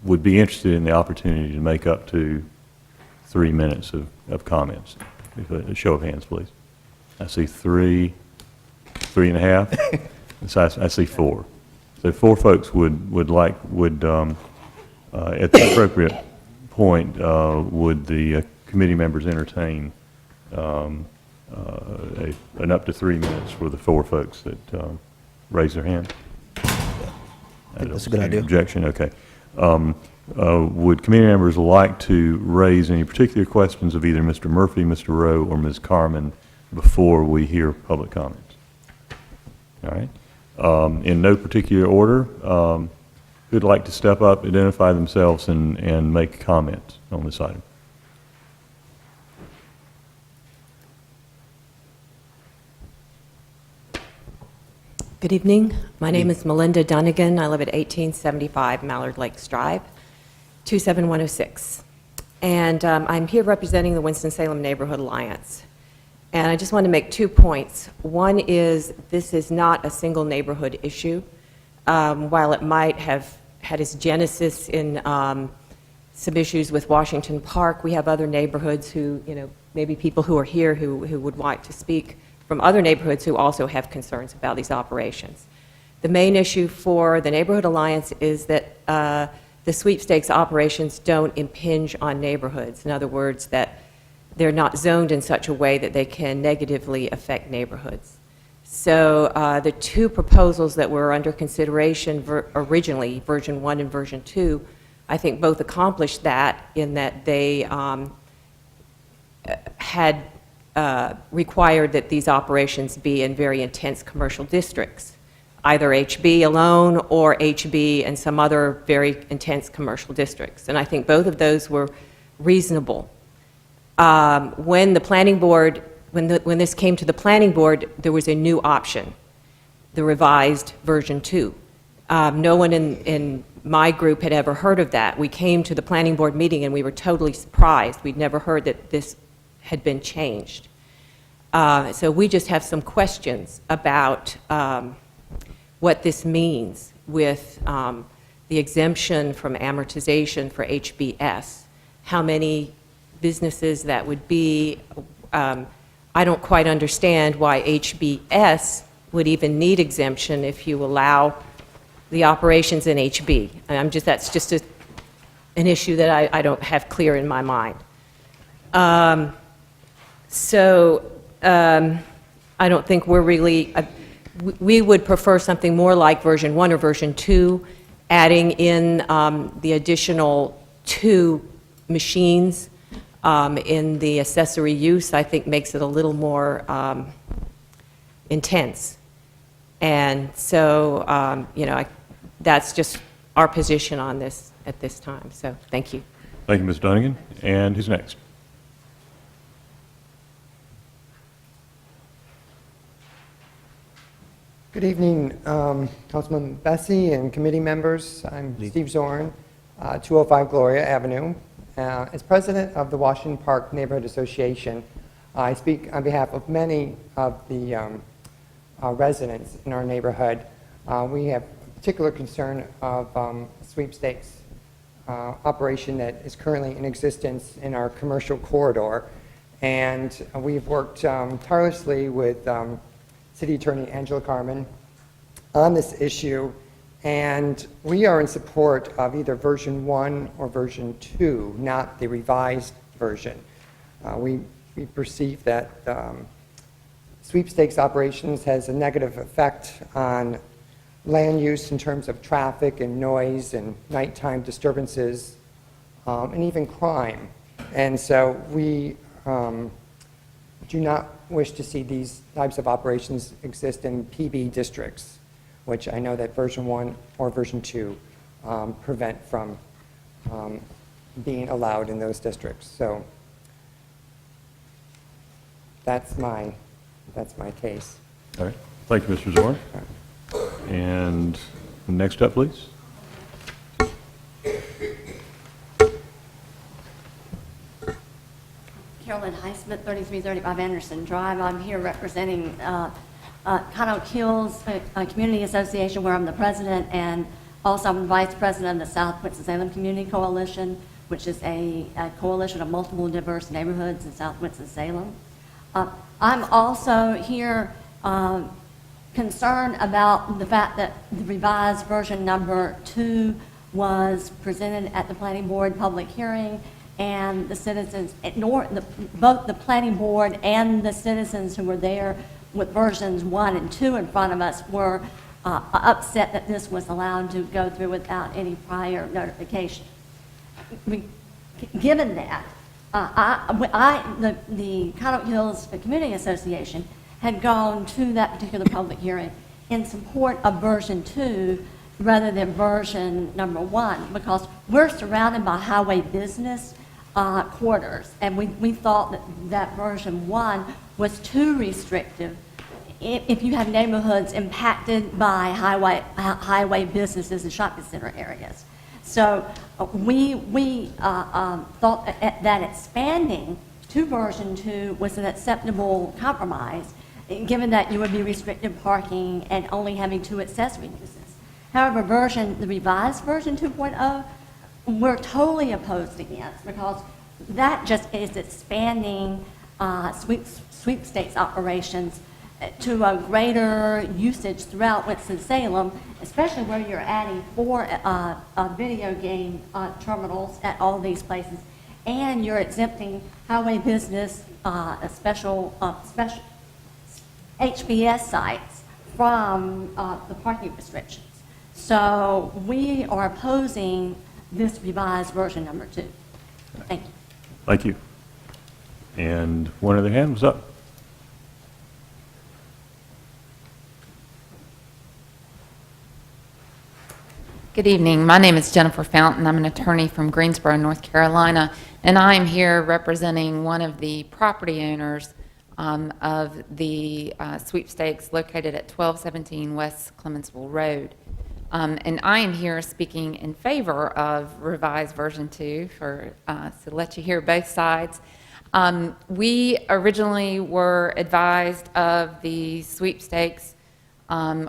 would be interested in the opportunity to make up to 3 minutes of comments. If a show of hands, please. I see 3, 3.5. So I see 4. So 4 folks would at the appropriate point, would the committee members entertain an up to 3 minutes for the 4 folks that raise their hand? That's a good idea. Objection? Okay. Would committee members like to raise any particular questions of either Mr. Murphy, Mr. Rowe, or Ms. Carmen before we hear public comments? All right. In no particular order, who'd like to step up, identify themselves, and make comments on this item? Good evening. My name is Melinda Dunnigan. I live at 1875 Mallard Lakes Drive, 27106. And I'm here representing the Winston-Salem Neighborhood Alliance. And I just want to make 2 points. One is this is not a single neighborhood issue. While it might have had its genesis in some issues with Washington Park, we have other neighborhoods who, maybe people who are here who would like to speak from other neighborhoods who also have concerns about these operations. The main issue for the Neighborhood Alliance is that the sweepstakes operations don't impinge on neighborhoods. In other words, that they're not zoned in such a way that they can negatively affect neighborhoods. So the 2 proposals that were under consideration originally, version 1 and version 2, I think both accomplished that in that they had required that these operations be in very intense commercial districts, either HB alone or HB and some other very intense commercial districts. And I think both of those were reasonable. When the planning board, when this came to the planning board, there was a new option, the revised version 2. No one in my group had ever heard of that. We came to the planning board meeting and we were totally surprised. We'd never heard that this had been changed. So we just have some questions about what this means with the exemption from amortization for HBS, how many businesses that would be. I don't quite understand why HBS would even need exemption if you allow the operations in HB. And that's just an issue that I don't have clear in my mind. I don't think we're really, we would prefer something more like version 1 or version 2, adding in the additional 2 machines in the accessory use. I think makes it a little more intense. And so, that's just our position on this at this time. So, thank you. Thank you, Ms. Dunnigan. And who's next? Good evening, Councilman Bessie and committee members. I'm Steve Zorn, 205 Gloria Avenue. As president of the Washington Park Neighborhood Association, I speak on behalf of many of the residents in our neighborhood. We have particular concern of sweepstakes operation that is currently in existence in our commercial corridor. And we've worked tirelessly with City Attorney Angela Carmen on this issue, and we are in support of either version 1 or version 2, not the revised version. We perceive that sweepstakes operations has a negative effect on land use in terms of traffic and noise and nighttime disturbances, and even crime. And so we do not wish to see these types of operations exist in PB districts, which I know that version 1 or version 2 prevent from being allowed in those districts. So that's my case. All right. Thank you, Mr. Zorn. And next up, please. Carolyn Highsmith, 3335 Anderson Drive. I'm here representing Cottonwood Hills Community Association, where I'm the president, and also I'm vice president of the South Winston-Salem Community Coalition, which is a coalition of multiple diverse neighborhoods in South Winston-Salem. I'm also here concerned about the fact that the revised version number 2 was presented at the planning board public hearing, and the citizens, both the planning board and the citizens who were there with versions 1 and 2 in front of us were upset that this was allowed to go through without any prior notification. Given that, the Cottonwood Hills Community Association had gone to that particular public hearing in support of version 2 rather than version number 1, because we're surrounded by highway business quarters, and we thought that version 1 was too restrictive if you have neighborhoods impacted by highway businesses and shopping center areas. So we thought that expanding to version 2 was an acceptable compromise, given that you would be restricting parking and only having 2 accessory uses. However, the revised version 2.0, we're totally opposed against, because that just is expanding sweepstakes operations to a greater usage throughout Winston-Salem, especially where you're adding 4 video game terminals at all these places, and you're exempting highway business special HBS sites from the parking restrictions. So we are opposing this revised version number 2. Thank you. Thank you. And one other hand was up. Good evening. My name is Jennifer Fountain. I'm an attorney from Greensboro, North Carolina, and I am here representing one of the property owners of the sweepstakes located at 1217 West Clemensville Road. And I am here speaking in favor of revised version 2 to let you hear both sides. We originally were advised of the sweepstakes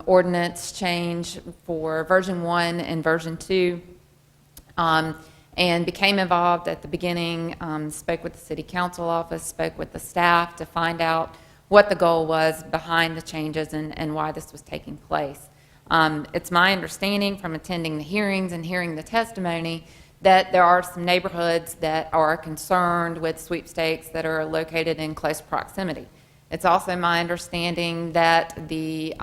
ordinance change for version 1 and version 2, and became involved at the beginning, spoke with the city council office, spoke with the staff to find out what the goal was behind the changes and why this was taking place. It's my understanding from attending the hearings and hearing the testimony that there are some neighborhoods that are concerned with sweepstakes that are located in close proximity. It's also my understanding that the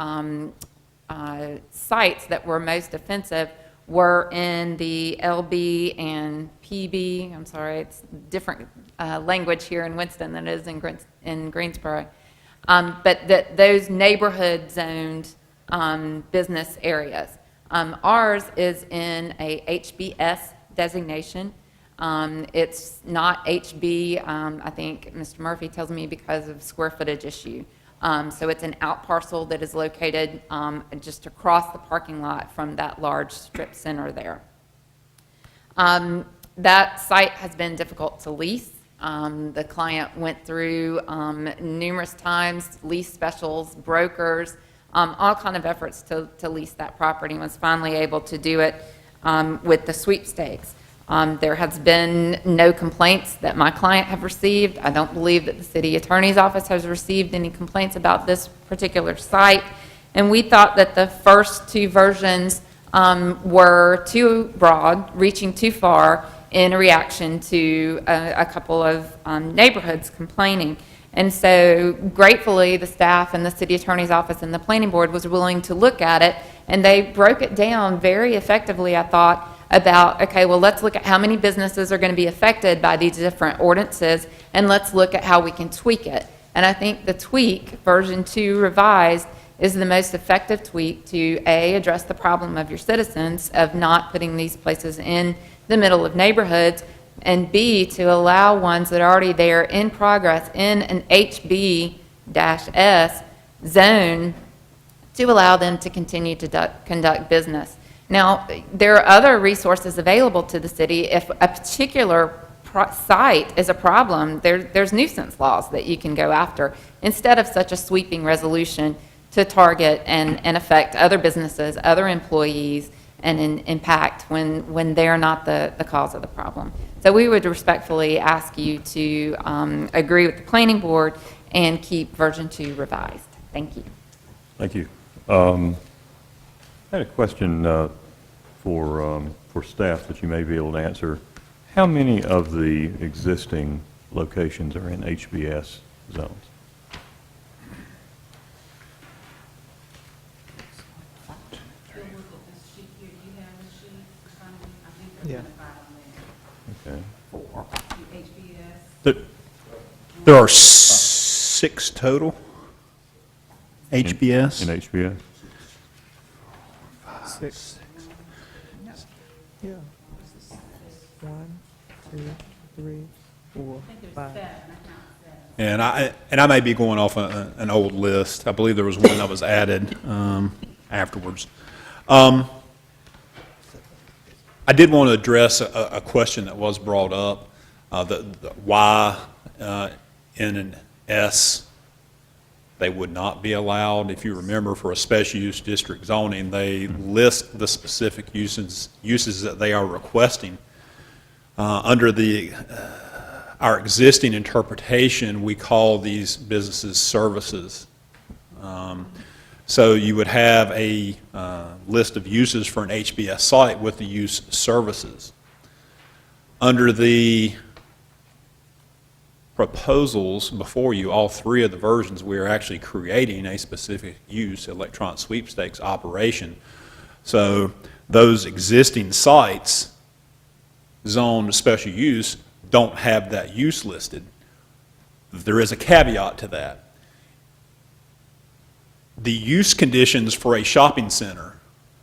sites that were most offensive were in the LB and PB. I'm sorry, it's different language here in Winston than it is in Greensboro. But that those neighborhood zoned business areas. Ours is in a HBS designation. It's not HB, I think Mr. Murphy tells me because of square footage issue. So it's an out parcel that is located just across the parking lot from that large strip center there. That site has been difficult to lease. The client went through numerous times, lease specials, brokers, all kind of efforts to lease that property, and was finally able to do it with the sweepstakes. There has been no complaints that my client have received. I don't believe that the city attorney's office has received any complaints about this particular site. And we thought that the first two versions were too broad, reaching too far in reaction to a couple of neighborhoods complaining. And so gratefully, the staff and the city attorney's office and the planning board was willing to look at it, and they broke it down very effectively, I thought, about, okay, well, let's look at how many businesses are going to be affected by these different ordinances, and let's look at how we can tweak it. And I think the tweak, version 2 revised, is the most effective tweak to, A, address the problem of your citizens of not putting these places in the middle of neighborhoods, and B, to allow ones that are already there in progress in an HB-S zone to allow them to continue to conduct business. Now, there are other resources available to the city. If a particular site is a problem, there's nuisance laws that you can go after instead of such a sweeping resolution to target and affect other businesses, other employees, and impact when they're not the cause of the problem. So we would respectfully ask you to agree with the planning board and keep version 2 revised. Thank you. Thank you. I had a question for staff that you may be able to answer. How many of the existing locations are in HBS zones? Yeah. Okay. There are 6 total HBS. In HBS? 6. Yeah. 1, 2, 3, 4, 5. And I may be going off an old list. I believe there was one that was added afterwards. I did want to address a question that was brought up, why in an S they would not be allowed. If you remember, for a special use district zoning, they list the specific uses that they are requesting. Under our existing interpretation, we call these businesses services. So you would have a list of uses for an HBS site with the use services. Under the proposals before you, all 3 of the versions, we are actually creating a specific use electronic sweepstakes operation. So those existing sites zoned special use don't have that use listed. There is a caveat to that. The use conditions for a shopping center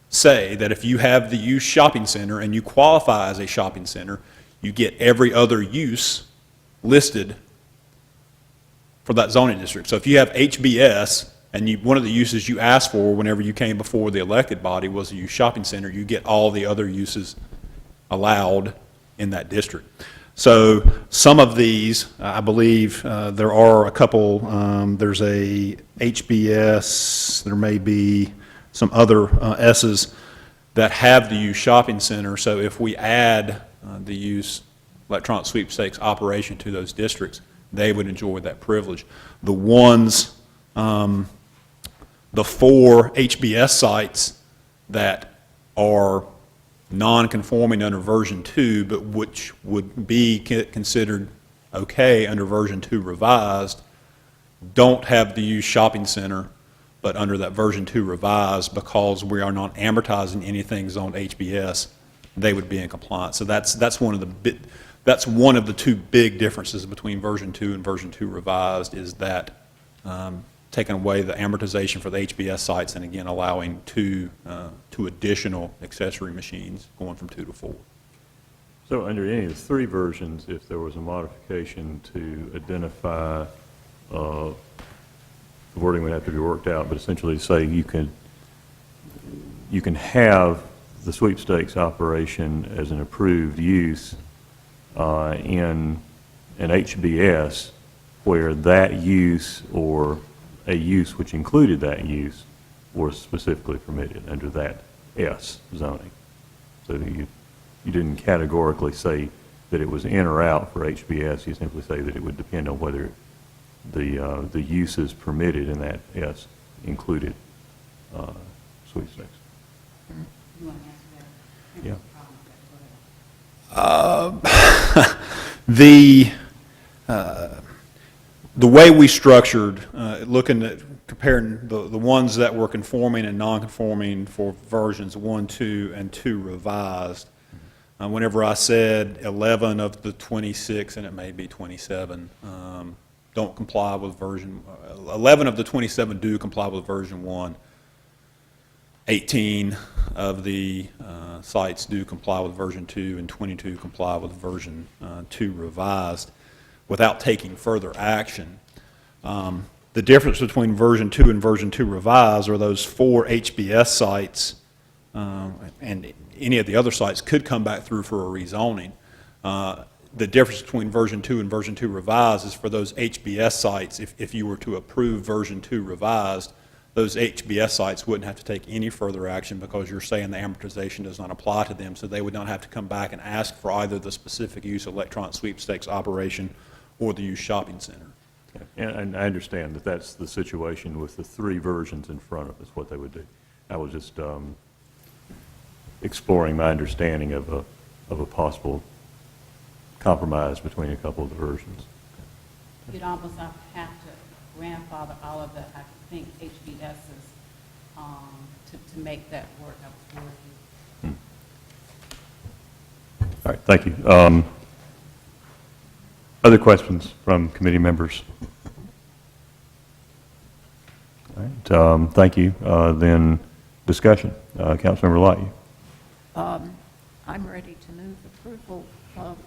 say that if you have the use shopping center and you qualify as a shopping center, you get every other use listed for that zoning district. So if you have HBS and one of the uses you asked for whenever you came before the elected body was a use shopping center, you get all the other uses allowed in that district. So some of these, I believe, there are a couple, there's a HBS, there may be some other S's that have the use shopping center. So if we add the use electronic sweepstakes operation to those districts, they would enjoy that privilege. The ones, the 4 HBS sites that are non-conforming under version 2, but which would be considered okay under version 2 revised, don't have the use shopping center, but under that version 2 revised, because we are not amortizing anything zoned HBS, they would be in compliance. So that's one of the 2 big differences between version 2 and version 2 revised, is that taking away the amortization for the HBS sites, and again allowing two additional accessory machines going from 2 to 4. So under any of the 3 versions, if there was a modification to identify, the wording would have to be worked out, but essentially say you can have the sweepstakes operation as an approved use in an HBS where that use or a use which included that use was specifically permitted under that S zoning. So you didn't categorically say that it was in or out for HBS. You simply say that it would depend on whether the uses permitted in that S included sweepstakes. You want to answer that? Yeah. The way we structured, looking at comparing the ones that were conforming and non-conforming for versions 1, 2, and 2 revised, whenever I said 11 of the 26, and it may be 27, don't comply with version, 11 of the 27 do comply with version 1, 18 of the sites do comply with version 2, and 22 comply with version 2 revised, without taking further action. The difference between version 2 and version 2 revised are those 4 HBS sites, and any of the other sites could come back through for a rezoning. The difference between version 2 and version 2 revised is for those HBS sites, if you were to approve version 2 revised, those HBS sites wouldn't have to take any further action because you're saying the amortization does not apply to them, so they would not have to come back and ask for either the specific use electronic sweepstakes operation or the use shopping center. And I understand that that's the situation with the 3 versions in front of us, what they would do. I was just exploring my understanding of a possible compromise between a couple of the versions. You'd almost have to grandfather all of the, I think, HBSs to make that work. I was working. All right, thank you. Other questions from committee members? All right, thank you. Then discussion. Councilmember Light. I'm ready to move approval of,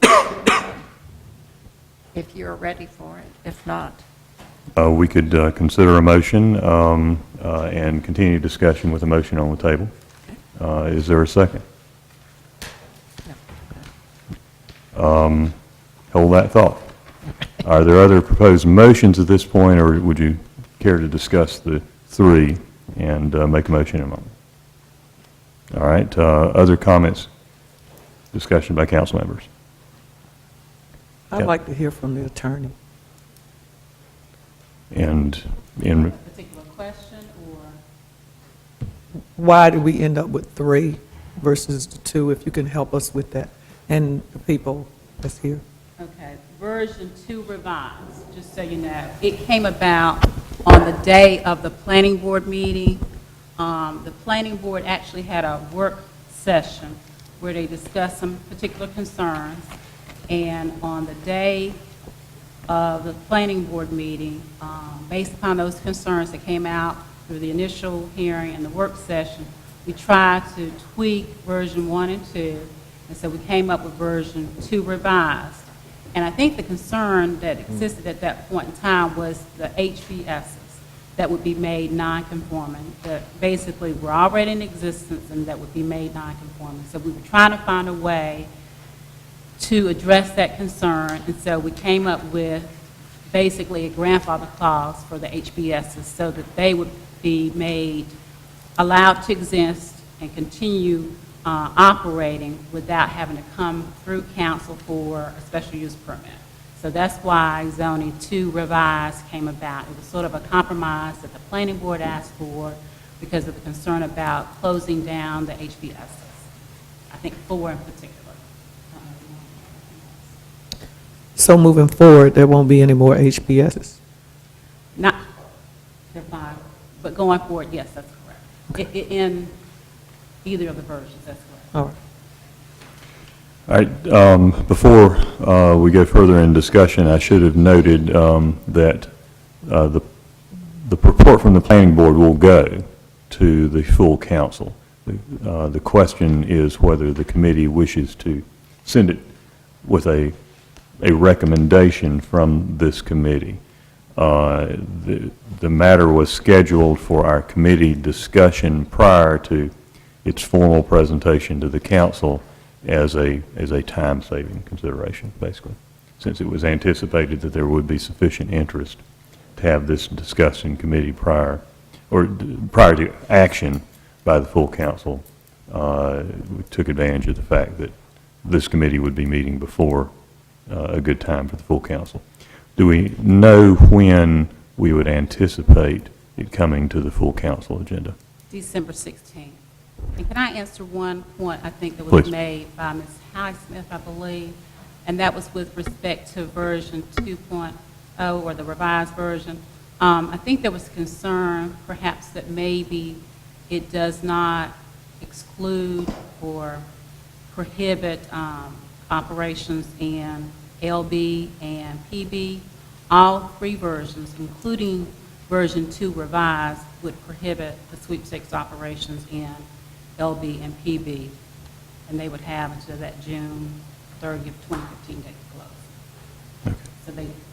if you're ready for it. If not, We could consider a motion and continue discussion with a motion on the table. Is there a second? Hold that thought. Are there other proposed motions at this point, or would you care to discuss the 3 and make a motion in a moment? All right. Other comments? Discussion by council members. I'd like to hear from the attorney. And in A particular question, or? Why did we end up with 3 versus 2, if you can help us with that, and the people that's here? Okay, version 2 revised, just so you know. It came about on the day of the planning board meeting. The planning board actually had a work session where they discussed some particular concerns, and on the day of the planning board meeting, based upon those concerns that came out through the initial hearing and the work session, we tried to tweak version 1 and 2, and so we came up with version 2 revised. And I think the concern that existed at that point in time was the HBSs that would be made non-conforming, that basically were already in existence and that would be made non-conforming. So we were trying to find a way to address that concern, and so we came up with basically a grandfather clause for the HBSs so that they would be made, allowed to exist and continue operating without having to come through council for a special use permit. So that's why zoning 2 revised came about. It was sort of a compromise that the planning board asked for because of the concern about closing down the HBSs. I think 4 in particular. So moving forward, there won't be any more HPSs? Not, they're 5, but going forward, yes, that's correct. In either of the versions, that's correct. All right. All right, before we go further in discussion, I should have noted that the report from the planning board will go to the full council. The question is whether the committee wishes to send it with a recommendation from this committee. The matter was scheduled for our committee discussion prior to its formal presentation to the council as a time-saving consideration, basically, since it was anticipated that there would be sufficient interest to have this discussed in committee prior to action by the full council. We took advantage of the fact that this committee would be meeting before a good time for the full council. Do we know when we would anticipate it coming to the full council agenda? December 16th. And can I answer one point I think that was Please. made by Ms. Highsmith, I believe, and that was with respect to version 2.0 or the revised version. I think there was concern perhaps that maybe it does not exclude or prohibit operations in LB and PB. All 3 versions, including version 2 revised, would prohibit the sweepstakes operations in LB and PB, and they would have until that June 30th, 2015 date close. Okay. So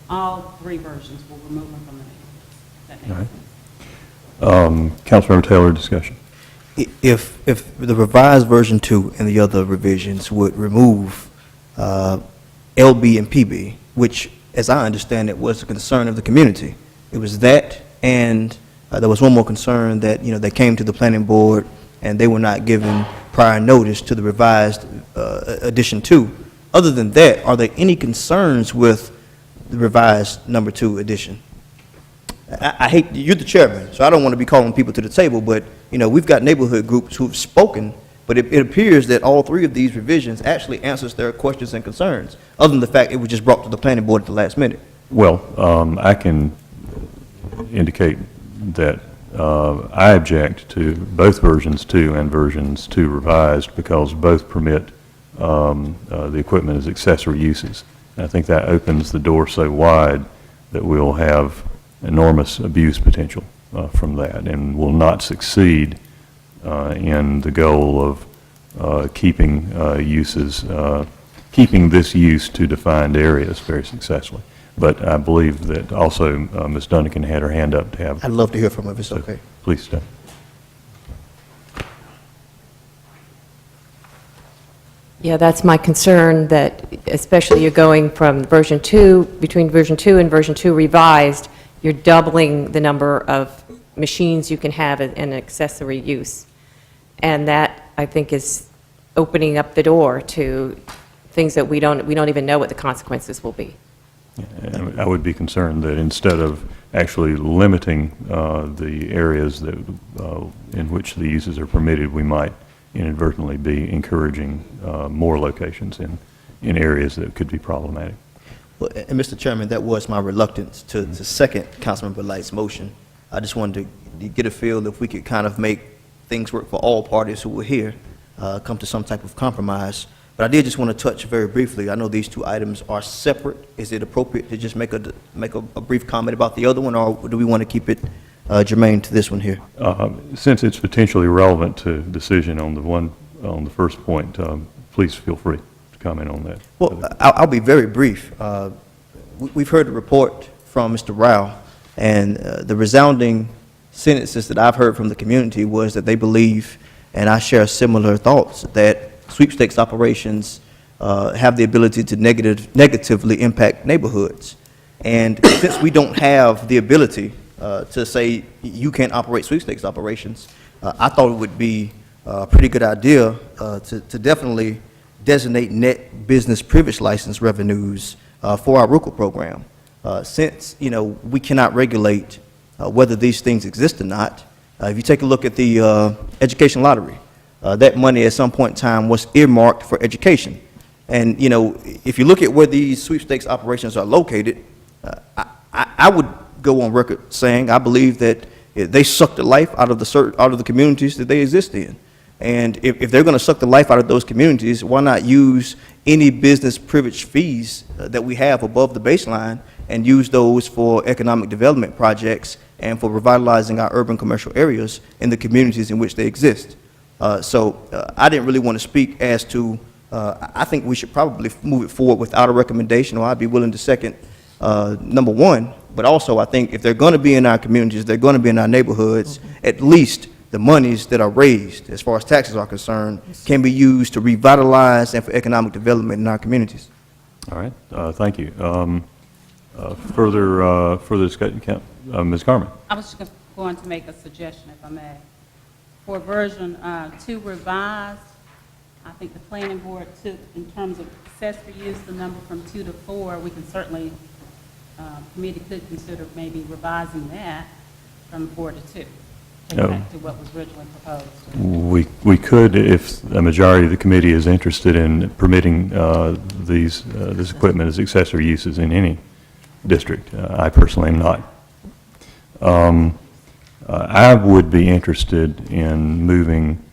all 3 versions will remove them from the neighborhoods. That makes All right. sense. Councilmember Taylor, discussion. If the revised version 2 and the other revisions would remove LB and PB, which, as I understand it, was a concern of the community. It was that, and there was one more concern that, they came to the planning board and they were not given prior notice to the revised edition 2. Other than that, are there any concerns with the revised number 2 edition? I hate, you're the chairman, so I don't want to be calling people to the table, but, we've got neighborhood groups who've spoken, but it appears that all 3 of these revisions actually answers their questions and concerns, other than the fact it was just brought to the planning board at the last minute. Well, I can indicate that I object to both versions 2 and versions 2 revised because both permit the equipment as accessory uses. And I think that opens the door so wide that we'll have enormous abuse potential from that and will not succeed in the goal of keeping keeping this use to defined areas very successfully. But I believe that also Ms. Dunnigan had her hand up to have. I'd love to hear from her if it's okay. Please stay. Yeah, that's my concern, that especially you're going from version 2, between version 2 and version 2 revised, you're doubling the number of machines you can have in accessory use. And that, I think, is opening up the door to things that we don't even know what the consequences will be. I would be concerned that instead of actually limiting the areas that in which the uses are permitted, we might inadvertently be encouraging more locations in areas that could be problematic. Well, and Mr. Chairman, that was my reluctance to second Councilmember Light's motion. I just wanted to get a feel if we could kind of make things work for all parties who were here, come to some type of compromise. But I did just want to touch very briefly. I know these 2 items are separate. Is it appropriate to just make a brief comment about the other one, or do we want to keep it germane to this one here? Since it's potentially relevant to decision on the first point, please feel free to comment on that. Well, I'll be very brief. We've heard the report from Mr. Rao, and the resounding sentences that I've heard from the community was that they believe, and I share similar thoughts, that sweepstakes operations have the ability to negatively impact neighborhoods. And since we don't have the ability to say you can't operate sweepstakes operations, I thought it would be a pretty good idea to definitely designate net business privilege license revenues for our RUCA program. Since, we cannot regulate whether these things exist or not, if you take a look at the education lottery, that money at some point in time was earmarked for education. And, if you look at where these sweepstakes operations are located, I would go on record saying I believe that they suck the life out of the communities that they exist in. And if they're going to suck the life out of those communities, why not use any business privilege fees that we have above the baseline and use those for economic development projects and for revitalizing our urban commercial areas in the communities in which they exist. So I didn't really want to speak as to, I think we should probably move it forward without a recommendation, or I'd be willing to second number one. But also I think if they're going to be in our communities, they're going to be in our neighborhoods, at least the monies that are raised, as far as taxes are concerned, can be used to revitalize and for economic development in our communities. All right, thank you. Further discussion, Ms. Carmen? I was just going to make a suggestion, if I may. For version 2 revised, I think the planning board took, in terms of accessory use, the number from 2 to 4. We can certainly, committee could consider maybe revising that from 4 to 2. Back to what was originally proposed. We could, if a majority of the committee is interested in permitting this equipment as accessory uses in any district. I personally am not. I would be interested in moving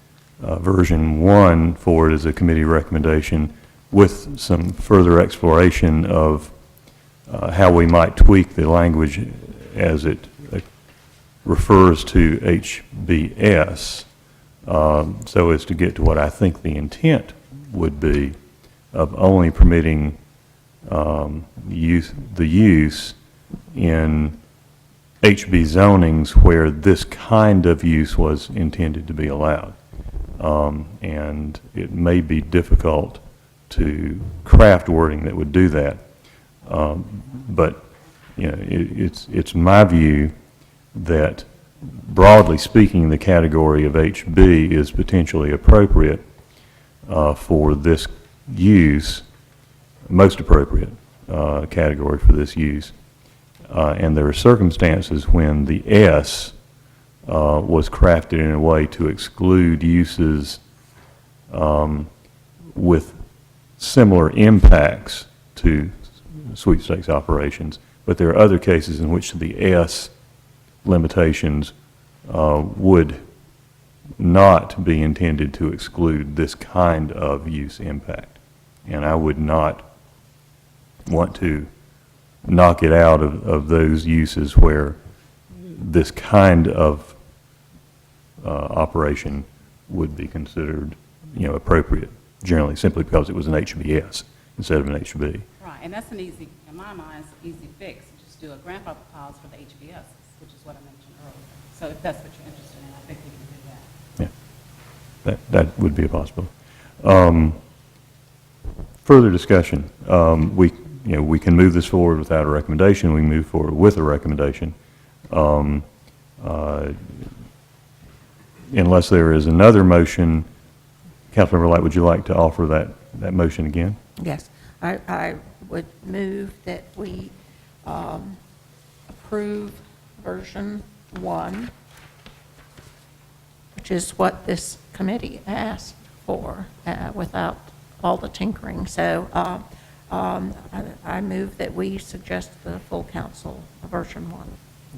version 1 forward as a committee recommendation with some further exploration of how we might tweak the language as it refers to HBS, so as to get to what I think the intent would be of only permitting the use in HB zonings where this kind of use was intended to be allowed. And it may be difficult to craft wording that would do that. But it's my view that, broadly speaking, the category of HB is potentially appropriate for this use, most appropriate category for this use. And there are circumstances when the S was crafted in a way to exclude uses with similar impacts to sweepstakes operations, but there are other cases in which the S limitations would not be intended to exclude this kind of use impact. And I would not want to knock it out of those uses where this kind of operation would be considered, appropriate, generally, simply because it was an HBS instead of an HB. Right, and that's an easy, in my mind, it's an easy fix. Just do a grandfather clause for the HBS, which is what I mentioned earlier. So if that's what you're interested in, I think we can do that. Yeah, that would be a possibility. Further discussion. We can move this forward without a recommendation. We can move forward with a recommendation. Unless there is another motion, Councilmember Light, would you like to offer that motion again? Yes, I would move that we approve version 1, which is what this committee asked for without all the tinkering. So I move that we suggest the full council version 1.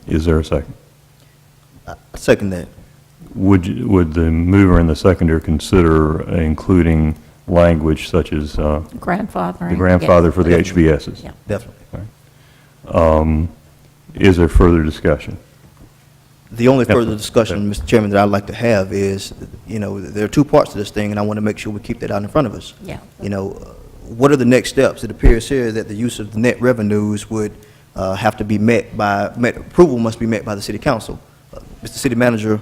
Is there a second? I second that. Would the mover and the seconder consider including language such as grandfathering? The grandfather for the Definitely. HBSs? Yeah. Definitely. All right. Is there further discussion? The only further discussion, Mr. Chairman, that I'd like to have is, there are two parts to this thing, and I want to make sure we keep that out in front of us. Yeah. What are the next steps? It appears here that the use of the net revenues would have to be approval must be met by the city council. Mr. City Manager,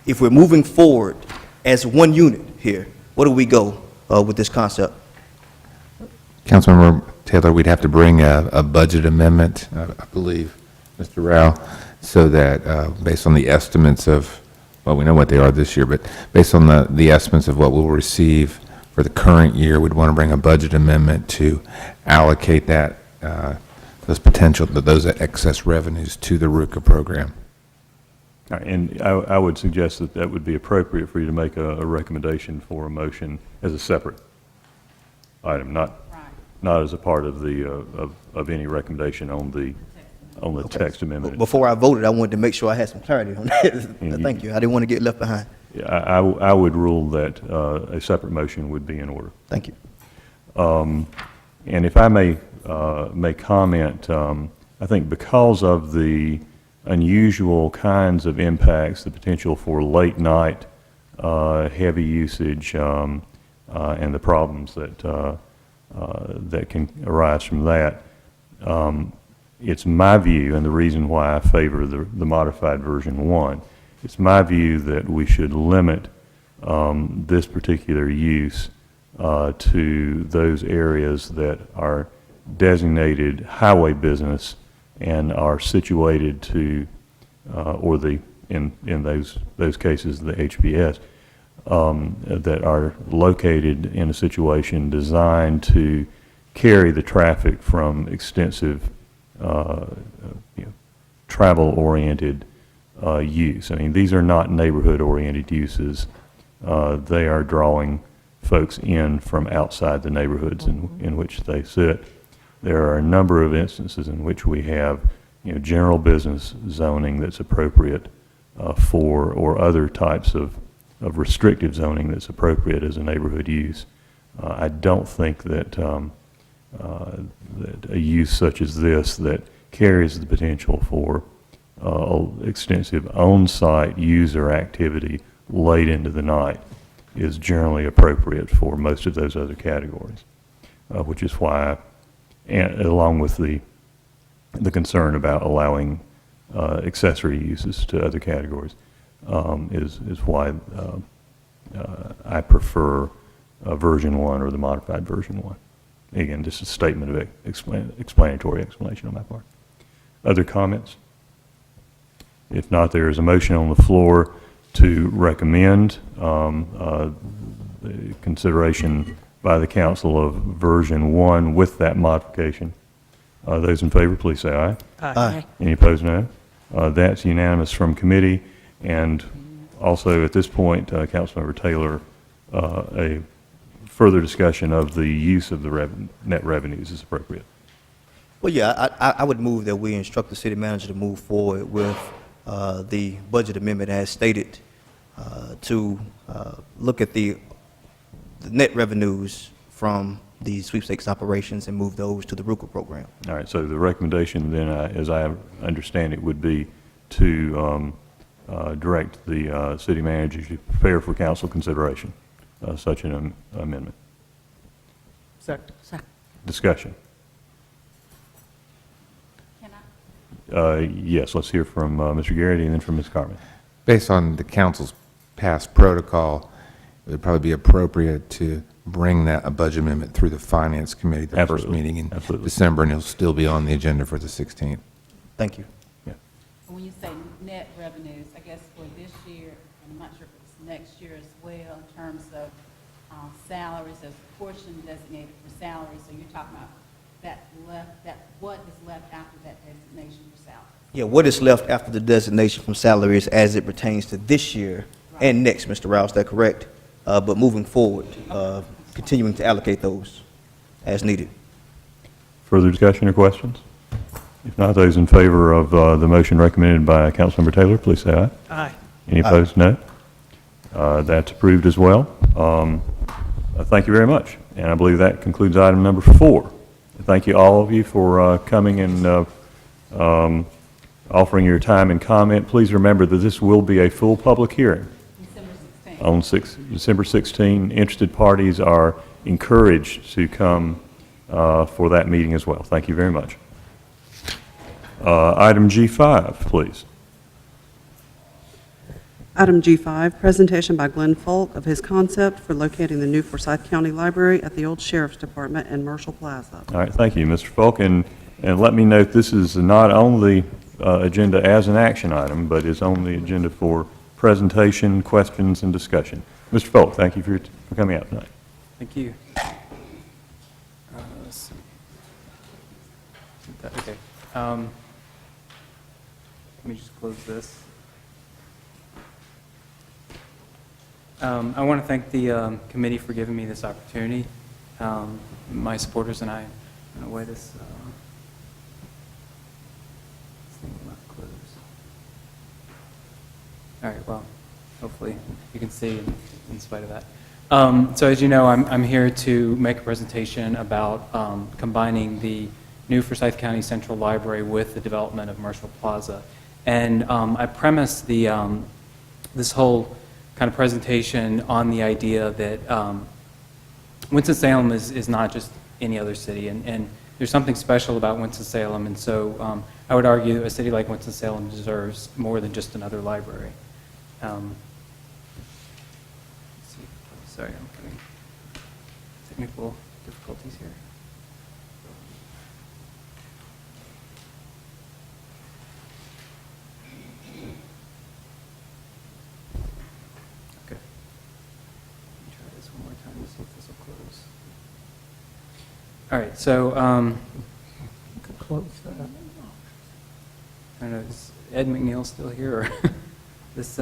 if we're moving forward as one unit here, where do we go with this concept? Councilmember Taylor, we'd have to bring a budget amendment, I believe, Mr. Rao, so that based on the estimates of, well, we know what they are this year, but based on the estimates of what we'll receive for the current year, we'd want to bring a budget amendment to allocate that, those excess revenues to the RUCA program. All right, and I would suggest that that would be appropriate for you to make a recommendation for a motion as a separate item, not as a part of the, of any recommendation on the text amendment. Before I voted, I wanted to make sure I had some clarity on that. Thank you. I didn't want to get left behind. Yeah, I would rule that a separate motion would be in order. Thank you. And if I may comment, I think because of the unusual kinds of impacts, the potential for late night heavy usage, and the problems that that can arise from that, it's my view, and the reason why I favor the modified version 1, it's my view that we should limit this particular use to those areas that are designated highway business and are situated to, or in those cases, the HBS, that are located in a situation designed to carry the traffic from extensive travel-oriented use. I mean, these are not neighborhood-oriented uses. They are drawing folks in from outside the neighborhoods in which they sit. There are a number of instances in which we have, general business zoning that's appropriate for, or other types of restrictive zoning that's appropriate as a neighborhood use. I don't think that, that a use such as this that carries the potential for extensive on-site user activity late into the night is generally appropriate for most of those other categories, which is why, and along with the concern about allowing accessory uses to other categories, is why I prefer version 1 or the modified version 1. Again, just a statement of explanatory explanation on my part. Other comments? If not, there is a motion on the floor to recommend the consideration by the council of version 1 with that modification. Those in favor, please say aye. Aye. Any opposed, no. That's unanimous from committee. And also at this point, Councilmember Taylor, a further discussion of the use of the net revenues is appropriate. Well, yeah, I would move that we instruct the city manager to move forward with the budget amendment as stated to look at the net revenues from the sweepstakes operations and move those to the RUCA program. All right, so the recommendation then, as I understand it, would be to direct the city manager to prepare for council consideration such an amendment. Second. Discussion. Can I? Yes, let's hear from Mr. Garrity and then from Ms. Carmen. Based on the council's past protocol, it would probably be appropriate to bring a budget amendment through the Finance Committee, the first meeting in December, and it'll still be on the agenda for the 16th. Thank you. Yeah. When you say net revenues, I guess for this year, I'm not sure if it's next year as well, in terms of salaries, there's a portion designated for salaries, so you're talking about what is left after that designation for salary? Yeah, what is left after the designation from salaries as it pertains to this year and next, Mr. Rouse, is that correct? But moving forward, continuing to allocate those as needed. Further discussion or questions? If not, those in favor of the motion recommended by Councilmember Taylor, please say aye. Aye. Any opposed, no. That's approved as well. Thank you very much. And I believe that concludes item number 4. Thank you, all of you, for coming and offering your time and comment. Please remember that this will be a full public hearing. On December 16. Interested parties are encouraged to come for that meeting as well. Thank you very much. Item G5, please. Item G5, presentation by Glenn Folk of his concept for locating the new Forsyth County Library at the old Sheriff's Department and Marshall Plaza. All right, thank you, Mr. Falk. And let me note, this is not on the agenda as an action item, but is on the agenda for presentation, questions, and discussion. Mr. Falk, thank you for coming out tonight. Thank you. Let's see. Okay. Let me just close this. I want to thank the committee for giving me this opportunity. My supporters and I, in a way, this thing will not close. All right, well, hopefully you can see in spite of that. So as you know, I'm here to make a presentation about combining the new Forsyth County Central Library with the development of Marshall Plaza. And I premise this whole kind of presentation on the idea that Winston-Salem is not just any other city, and there's something special about Winston-Salem, and so I would argue a city like Winston-Salem deserves more than just another library. Let's see. Sorry, I'm having technical difficulties here. All right, so Close that. I don't know, is Ed McNeil still here, or this?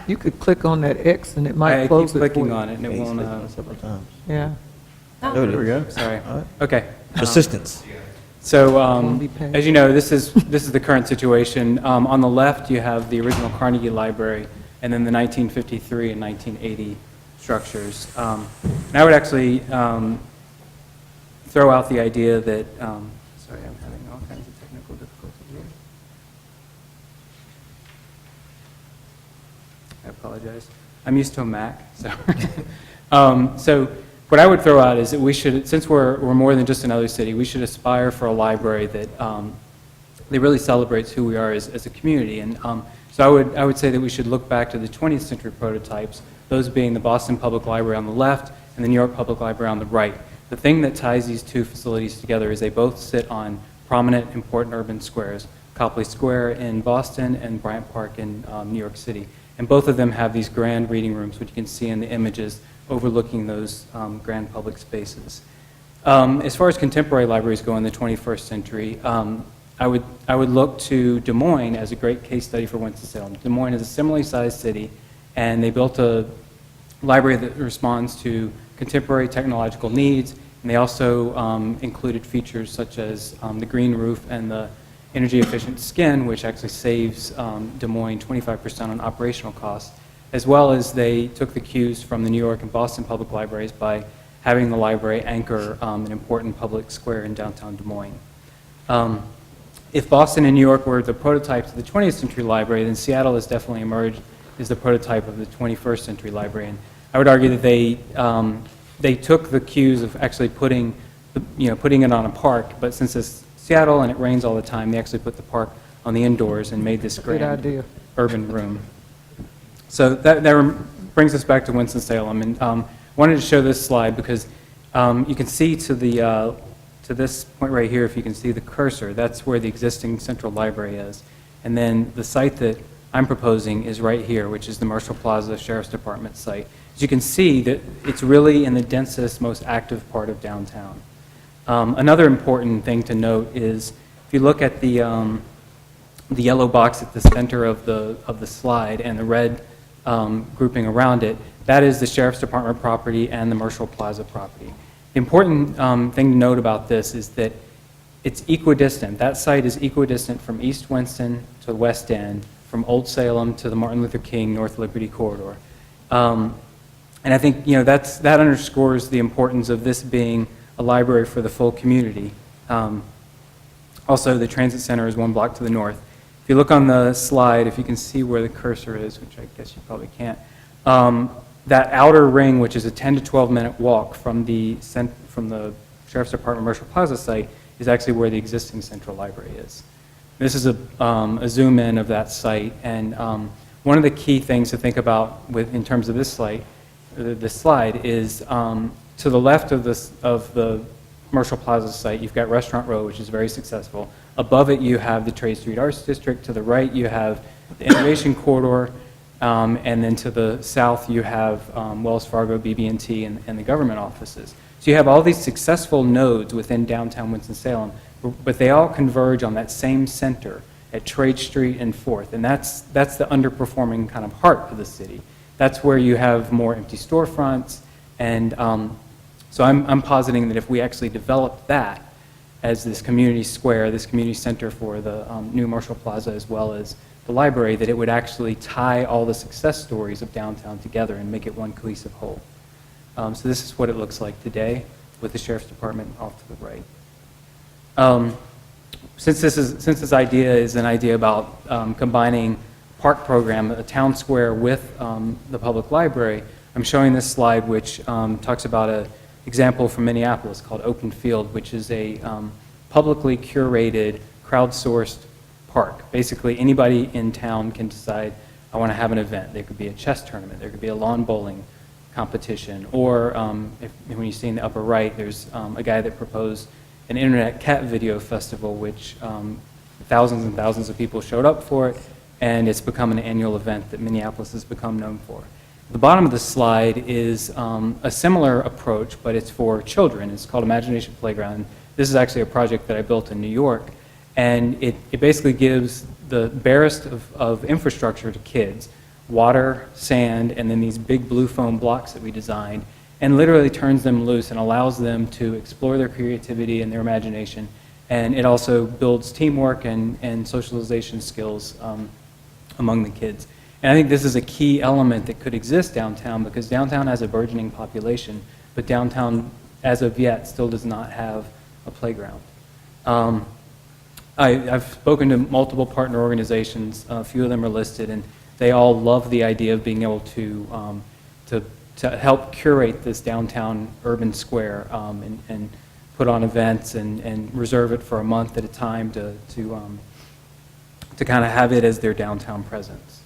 You could click on that X and it might close it for you. I keep clicking on it and it won't. Several times. Yeah. There we go. Sorry. All right. Okay. Persistence. So, as you know, this is the current situation. On the left, you have the original Carnegie Library, and then the 1953 and 1980 structures. And I would actually throw out the idea that, sorry, I'm having all kinds of technical difficulties here. I apologize. I'm used to a Mac, so. So what I would throw out is that we should, since we're more than just another city, we should aspire for a library that really celebrates who we are as a community. And so I would say that we should look back to the 20th century prototypes, those being the Boston Public Library on the left and the New York Public Library on the right. The thing that ties these two facilities together is they both sit on prominent, important urban squares, Copley Square in Boston and Bryant Park in New York City. And both of them have these grand reading rooms, which you can see in the images, overlooking those grand public spaces. As far as contemporary libraries go in the 21st century, I would look to Des Moines as a great case study for Winston-Salem. Des Moines is a similarly sized city, and they built a library that responds to contemporary technological needs, and they also included features such as the green roof and the energy efficient skin, which actually saves Des Moines 25% on operational costs, as well as they took the cues from the New York and Boston public libraries by having the library anchor an important public square in downtown Des Moines. If Boston and New York were the prototypes of the 20th century library, then Seattle has definitely emerged as the prototype of the 21st century library. And I would argue that they took the cues of actually putting it on a park, but since it's Seattle and it rains all the time, they actually put the park on the indoors and made this grand urban room. So that brings us back to Winston-Salem, and wanted to show this slide because you can see to this point right here, if you can see the cursor, that's where the existing central library is. And then the site that I'm proposing is right here, which is the Marshall Plaza Sheriff's Department site. As you can see, that it's really in the densest, most active part of downtown. Another important thing to note is if you look at the yellow box at the center of the slide and the red grouping around it, that is the Sheriff's Department property and the Marshall Plaza property. The important thing to note about this is that it's equidistant. That site is equidistant from East Winston to the West End, from Old Salem to the Martin Luther King North Liberty corridor. And I think that underscores the importance of this being a library for the full community. Also, the transit center is 1 block to the north. If you look on the slide, if you can see where the cursor is, which I guess you probably can't, that outer ring, which is a 10 to 12 minute walk from the Sheriff's Department Marshall Plaza site, is actually where the existing central library is. This is a zoom in of that site, and one of the key things to think about in terms of this slide is to the left of the Commercial Plaza site, you've got Restaurant Row, which is very successful. Above it, you have the Trade Street Arts District. To the right, you have the Innovation Corridor. And then to the south, you have Wells Fargo, BB&T, and the government offices. So you have all these successful nodes within downtown Winston-Salem, but they all converge on that same center at Trade Street and 4th. And that's the underperforming kind of heart of the city. That's where you have more empty storefronts. And so I'm positing that if we actually develop that as this community square, this community center for the new Marshall Plaza as well as the library, that it would actually tie all the success stories of downtown together and make it one cohesive whole. So this is what it looks like today with the Sheriff's Department off to the right. Since this idea is an idea about combining park program, a town square with the public library, I'm showing this slide which talks about an example from Minneapolis called Open Field, which is a publicly curated, crowdsourced park. Basically, anybody in town can decide, I want to have an event. There could be a chess tournament, there could be a lawn bowling competition, or when you see in the upper right, there's a guy that proposed an internet cat video festival, which thousands and thousands of people showed up for it, and it's become an annual event that Minneapolis has become known for. The bottom of the slide is a similar approach, but it's for children. It's called Imagination Playground. This is actually a project that I built in New York, and it basically gives the barest of infrastructure to kids, water, sand, and then these big blue foam blocks that we designed, and literally turns them loose and allows them to explore their creativity and their imagination. And it also builds teamwork and socialization skills among the kids. And I think this is a key element that could exist downtown, because downtown has a burgeoning population, but downtown, as of yet, still does not have a playground. I've spoken to multiple partner organizations, a few of them are listed, and they all love the idea of being able to help curate this downtown urban square and put on events and reserve it for a month at a time to kind of have it as their downtown presence.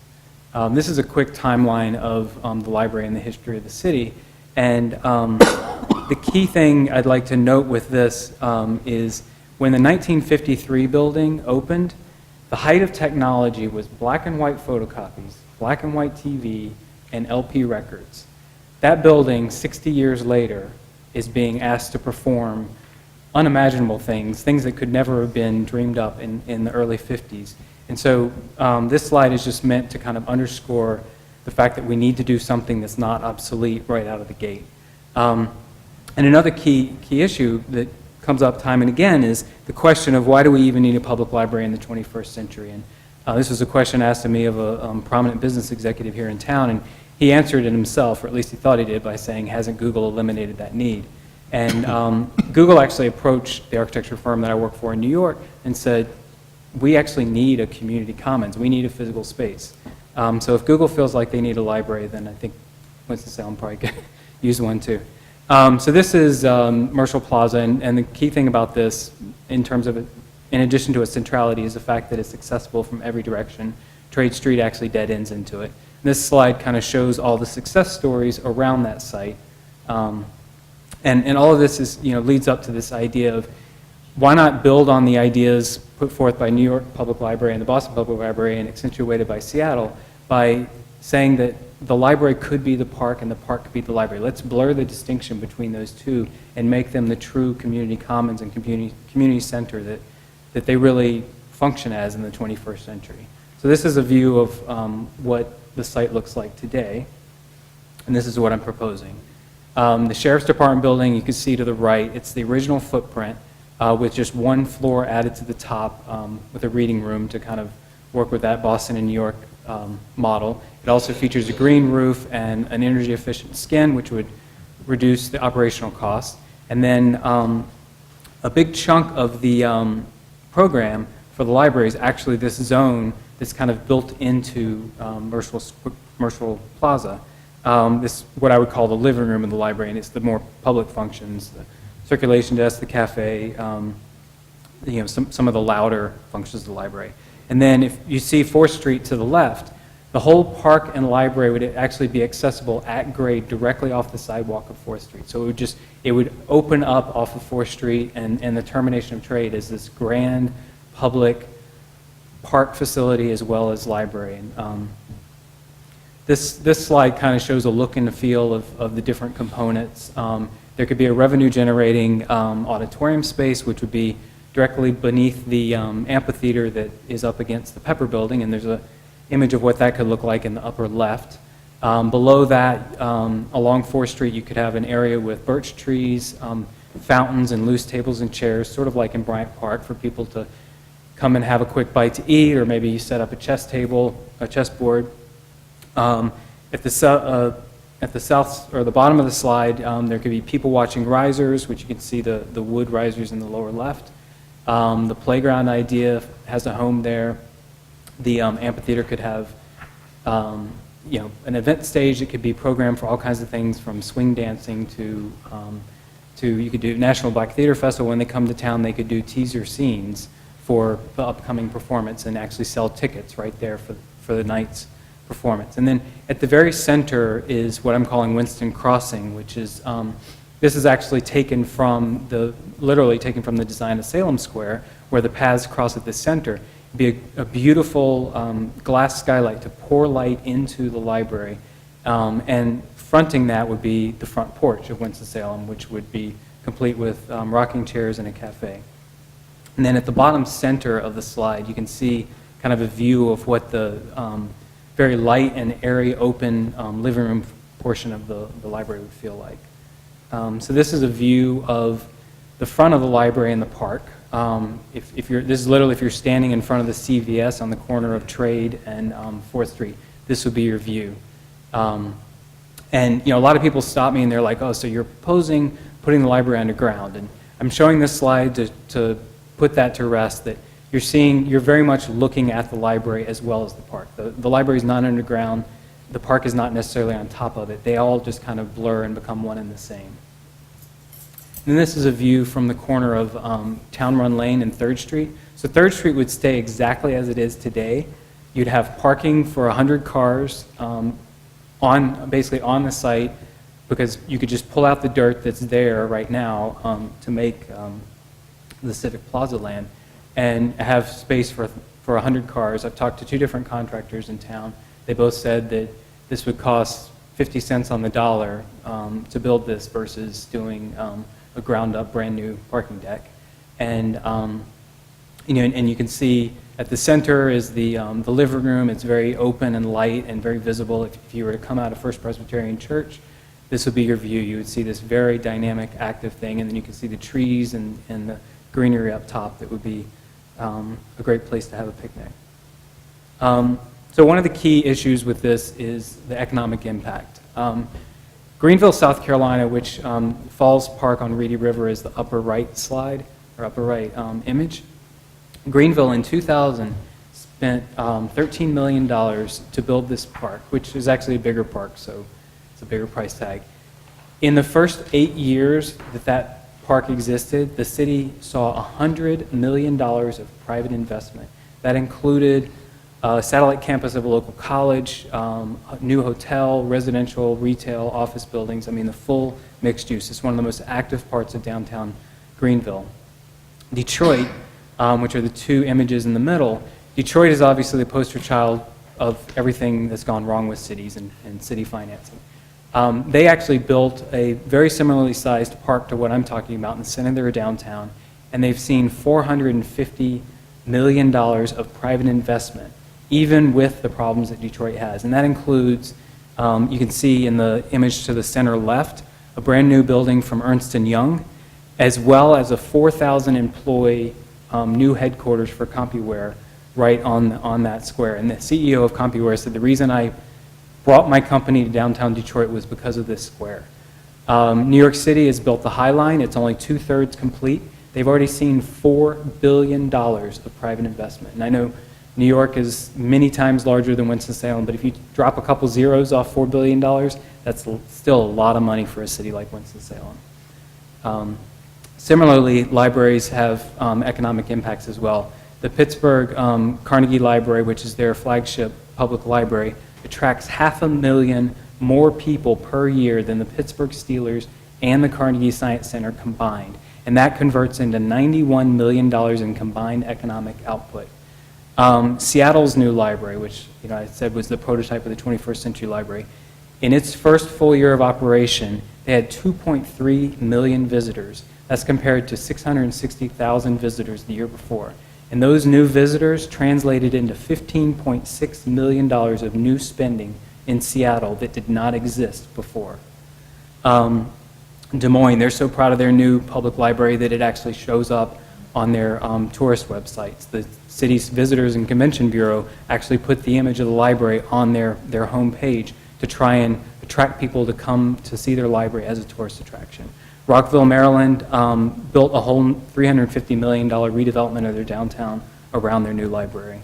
This is a quick timeline of the library and the history of the city, and the key thing I'd like to note with this is when the 1953 building opened, the height of technology was black and white photocopies, black and white TV, and LP records. That building, 60 years later, is being asked to perform unimaginable things that could never have been dreamed up in the early 50s. And so this slide is just meant to kind of underscore the fact that we need to do something that's not obsolete right out of the gate. And another key issue that comes up time and again is the question of why do we even need a public library in the 21st century? And this was a question asked of me of a prominent business executive here in town, and he answered it himself, or at least he thought he did, by saying, hasn't Google eliminated that need? And Google actually approached the architecture firm that I work for in New York and said, we actually need a community commons. We need a physical space. So if Google feels like they need a library, then I think Winston-Salem probably could use one too. So this is Marshall Plaza, and the key thing about this, in terms of, in addition to its centrality, is the fact that it's accessible from every direction. Trade Street actually dead ends into it. And this slide kind of shows all the success stories around that site. And all of this is, leads up to this idea of why not build on the ideas put forth by New York Public Library and the Boston Public Library and accentuated by Seattle by saying that the library could be the park and the park could be the library. Let's blur the distinction between those two and make them the true community commons and community center that they really function as in the 21st century. So this is a view of what the site looks like today, and this is what I'm proposing. The Sheriff's Department building, you can see to the right, it's the original footprint with just one floor added to the top with a reading room to kind of work with that Boston and New York model. It also features a green roof and an energy efficient skin, which would reduce the operational costs. And then a big chunk of the program for the library is actually this zone that's kind of built into Marshall Plaza. This is what I would call the living room of the library, and it's the more public functions, the circulation desk, the cafe, some of the louder functions of the library. And then if you see 4th Street to the left, The whole park and library would actually be accessible at grade directly off the sidewalk of 4th Street. So it would open up off of 4th Street, and the termination of trade is this grand public park facility as well as library. And, this slide kind of shows a look and a feel of the different components. There could be a revenue-generating auditorium space, which would be directly beneath the amphitheater that is up against the Pepper Building, and there's an image of what that could look like in the upper left. Below that, along 4th Street, you could have an area with birch trees, fountains, and loose tables and chairs, sort of like in Bryant Park, for people to come and have a quick bite to eat, or maybe you set up a chess table, a chessboard. At the south or the bottom of the slide, there could be people watching risers, which you can see the wood risers in the lower left. The playground idea has a home there. The amphitheater could have, an event stage that could be programmed for all kinds of things, from swing dancing to you could do National Black Theater Festival. When they come to town, they could do teaser scenes for the upcoming performance and actually sell tickets right there for the night's performance. And then at the very center is what I'm calling Winston Crossing, which is, this is actually literally taken from the design of Salem Square, where the paths cross at the center. It'd be a beautiful glass skylight to pour light into the library, and fronting that would be the front porch of Winston-Salem, which would be complete with rocking chairs and a cafe. And then at the bottom center of the slide, you can see kind of a view of what the very light and airy open living room portion of the library would feel like. So this is a view of the front of the library and the park. This is literally if you're standing in front of the CVS on the corner of Trade and 4th Street, this would be your view. And a lot of people stop me and they're like, oh, so you're proposing putting the library underground. And I'm showing this slide to put that to rest, that you're very much looking at the library as well as the park. The library is not underground. The park is not necessarily on top of it. They all just kind of blur and become one and the same. And this is a view from the corner of Town Run Lane and 3rd Street. So 3rd Street would stay exactly as it is today. You'd have parking for 100 cars basically on the site, because you could just pull out the dirt that's there right now to make the Civic Plaza land, and have space for 100 cars. I've talked to 2 different contractors in town. They both said that this would cost 50 cents on the dollar to build this versus doing a ground-up, brand-new parking deck. And and you can see at the center is the living room. It's very open and light and very visible. If you were to come out of First Presbyterian Church, this would be your view. You would see this very dynamic, active thing, and then you can see the trees and the greenery up top. That would be a great place to have a picnic. So one of the key issues with this is the economic impact. Greenville, South Carolina, which Falls Park on Reedy River is the upper right slide, or upper right image. Greenville in 2000 spent $13 million to build this park, which is actually a bigger park, so it's a bigger price tag. In the first 8 years that park existed, the city saw $100 million of private investment. That included a satellite campus of a local college, a new hotel, residential, retail, office buildings. I mean, the full mixed use. It's one of the most active parts of downtown Greenville. Detroit, which are the 2 images in the middle, Detroit is obviously the poster child of everything that's gone wrong with cities and city financing. They actually built a very similarly sized park to what I'm talking about in the center of their downtown, and they've seen $450 million of private investment, even with the problems that Detroit has. And that includes, you can see in the image to the center left, a brand new building from Ernst & Young, as well as a 4,000 employee new headquarters for CompuWare right on that square. And the CEO of CompuWare said, the reason I brought my company to downtown Detroit was because of this square. New York City has built the High Line. It's only 2/3 complete. They've already seen $4 billion of private investment. And I know New York is many times larger than Winston-Salem, but if you drop a couple zeros off $4 billion, that's still a lot of money for a city like Winston-Salem. Similarly, libraries have economic impacts as well. The Pittsburgh Carnegie Library, which is their flagship Public Library attracts 500,000 more people per year than the Pittsburgh Steelers and the Carnegie Science Center combined. And that converts into $91 million in combined economic output. Seattle's new library, which I said was the prototype of the 21st Century Library, in its first full year of operation, they had 2.3 million visitors. That's compared to 660,000 visitors the year before. And those new visitors translated into $15.6 million of new spending in Seattle that did not exist before. Des Moines, they're so proud of their new public library that it actually shows up on their tourist websites. The city's Visitors and Convention Bureau actually put the image of the library on their homepage to try and attract people to come to see their library as a tourist attraction. Rockville, Maryland built a whole $350 million redevelopment of their downtown around their new library.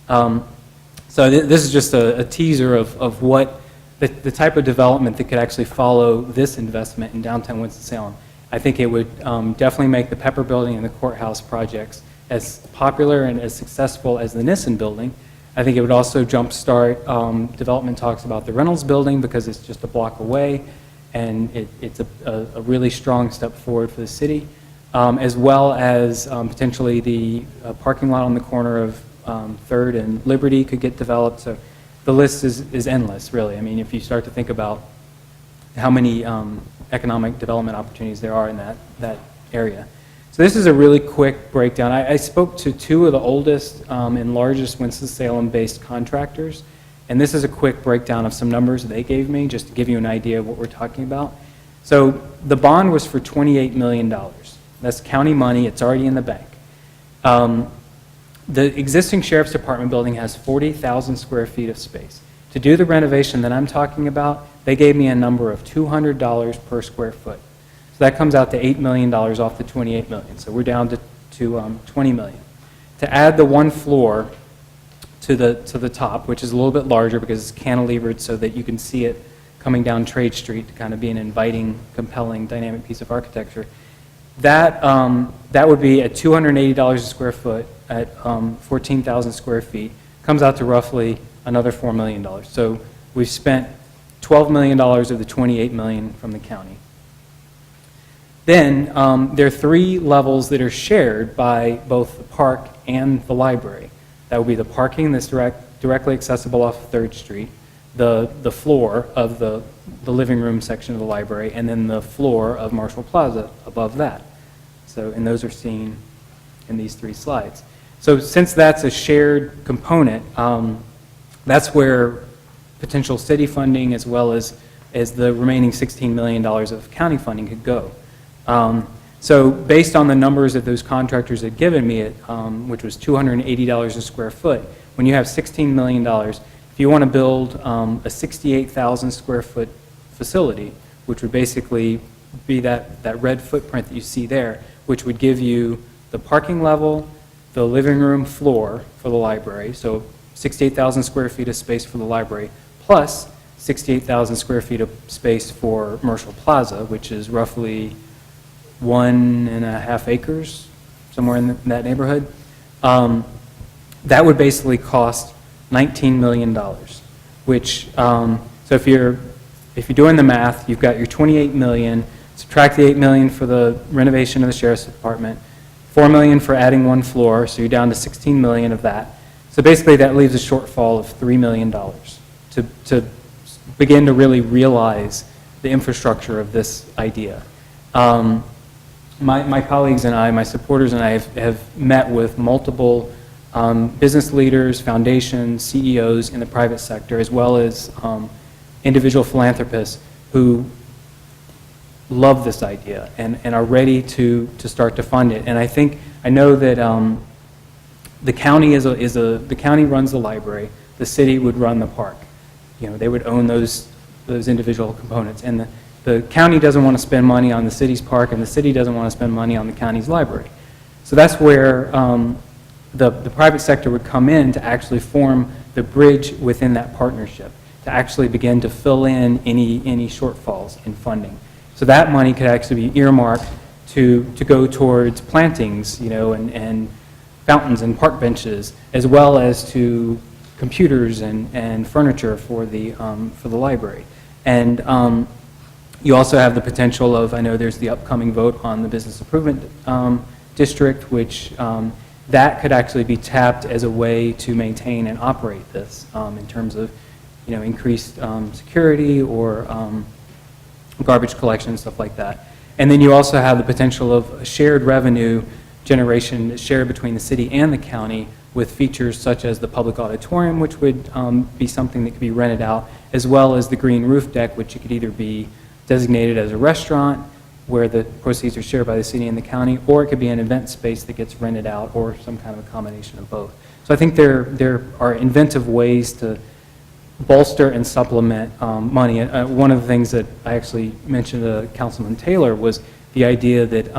So this is just a teaser of what the type of development that could actually follow this investment in downtown Winston-Salem. I think it would definitely make the Pepper Building and the courthouse projects as popular and as successful as the Nissen Building. I think it would also jumpstart development talks about the Reynolds Building because it's just a block away, and it's a really strong step forward for the city, as well as potentially the parking lot on the corner of 3rd and Liberty could get developed. So the list is endless, really. I mean, if you start to think about how many economic development opportunities there are in that area. So this is a really quick breakdown. I spoke to two of the oldest and largest Winston-Salem-based contractors, and this is a quick breakdown of some numbers they gave me, just to give you an idea of what we're talking about. So the bond was for $28 million. That's county money. It's already in the bank. The existing Sheriff's Department building has 40,000 square feet of space. To do the renovation that I'm talking about, they gave me a number of $200 per square foot. So that comes out to $8 million off the $28 million. So we're down to $20 million. To add the one floor to the top, which is a little bit larger because it's cantilevered so that you can see it coming down Trade Street to kind of be an inviting, compelling, dynamic piece of architecture, that would be at $280 a square foot at 14,000 square feet. Comes out to roughly another $4 million. So we've spent $12 million of the $28 million from the county. Then there are 3 levels that are shared by both the park and the library. That would be the parking that's directly accessible off 3rd Street, the floor of the living room section of the library, and then the floor of Marshall Plaza above that. So, and those are seen in these 3 slides. So since that's a shared component, that's where potential city funding as well as the remaining $16 million of county funding could go. So based on the numbers that those contractors had given me, which was $280 a square foot, when you have $16 million, if you want to build a 68,000 square foot facility, which would basically be that red footprint that you see there, which would give you the parking level, the living room floor for the library, so 68,000 square feet of space for the library, plus 68,000 square feet of space for Marshall Plaza, which is roughly 1.5 acres, somewhere in that neighborhood. That would basically cost $19 million, which, so if you're doing the math, you've got your $28 million, subtract the $8 million for the renovation of the Sheriff's Department, $4 million for adding one floor, so you're down to $16 million of that. So basically that leaves a shortfall of $3 million to begin to really realize the infrastructure of this idea. My colleagues and I, my supporters and I have met with multiple business leaders, foundations, CEOs in the private sector, as well as individual philanthropists who love this idea and are ready to start to fund it. And I know that the county the county runs the library, the city would run the park. They would own those individual components. And the county doesn't want to spend money on the city's park, and the city doesn't want to spend money on the county's library. So that's where the private sector would come in to actually form the bridge within that partnership, to actually begin to fill in any shortfalls in funding. So that money could actually be earmarked to go towards plantings, and fountains and park benches, as well as to computers and furniture for the library. And you also have the potential of, I know there's the upcoming vote on the business improvement district, which that could actually be tapped as a way to maintain and operate this in terms of, increased security or garbage collection and stuff like that. And then you also have the potential of a shared revenue generation shared between the city and the county with features such as the public auditorium, which would be something that could be rented out, as well as the green roof deck, which could either be designated as a restaurant where the proceeds are shared by the city and the county, or it could be an event space that gets rented out, or some kind of a combination of both. So I think there are inventive ways to bolster and supplement money. One of the things that I actually mentioned to Councilman Taylor was the idea that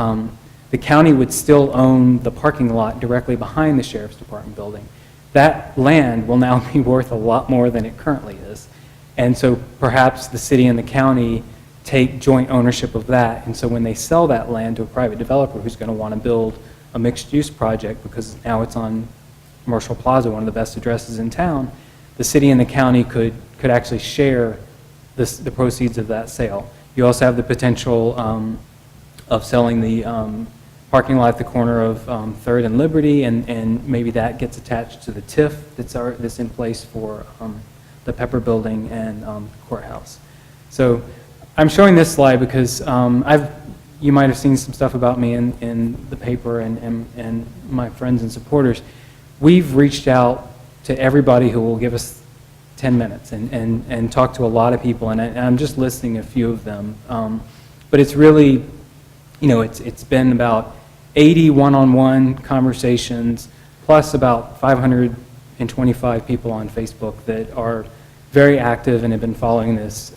the county would still own the parking lot directly behind the Sheriff's Department building. That land will now be worth a lot more than it currently is. And so perhaps the city and the county take joint ownership of that. And so when they sell that land to a private developer who's going to want to build a mixed-use project, because now it's on Commercial Plaza, one of the best addresses in town, the city and the county could actually share the proceeds of that sale. You also have the potential of selling the parking lot at the corner of 3rd and Liberty, and maybe that gets attached to the TIF that's in place for the Pepper Building and courthouse. So I'm showing this slide because you might have seen some stuff about me in the paper and my friends and supporters. We've reached out to everybody who will give us 10 minutes and talk to a lot of people, and I'm just listing a few of them. But it's really, it's been about 80 one-on-one conversations, plus about 525 people on Facebook that are very active and have been following this.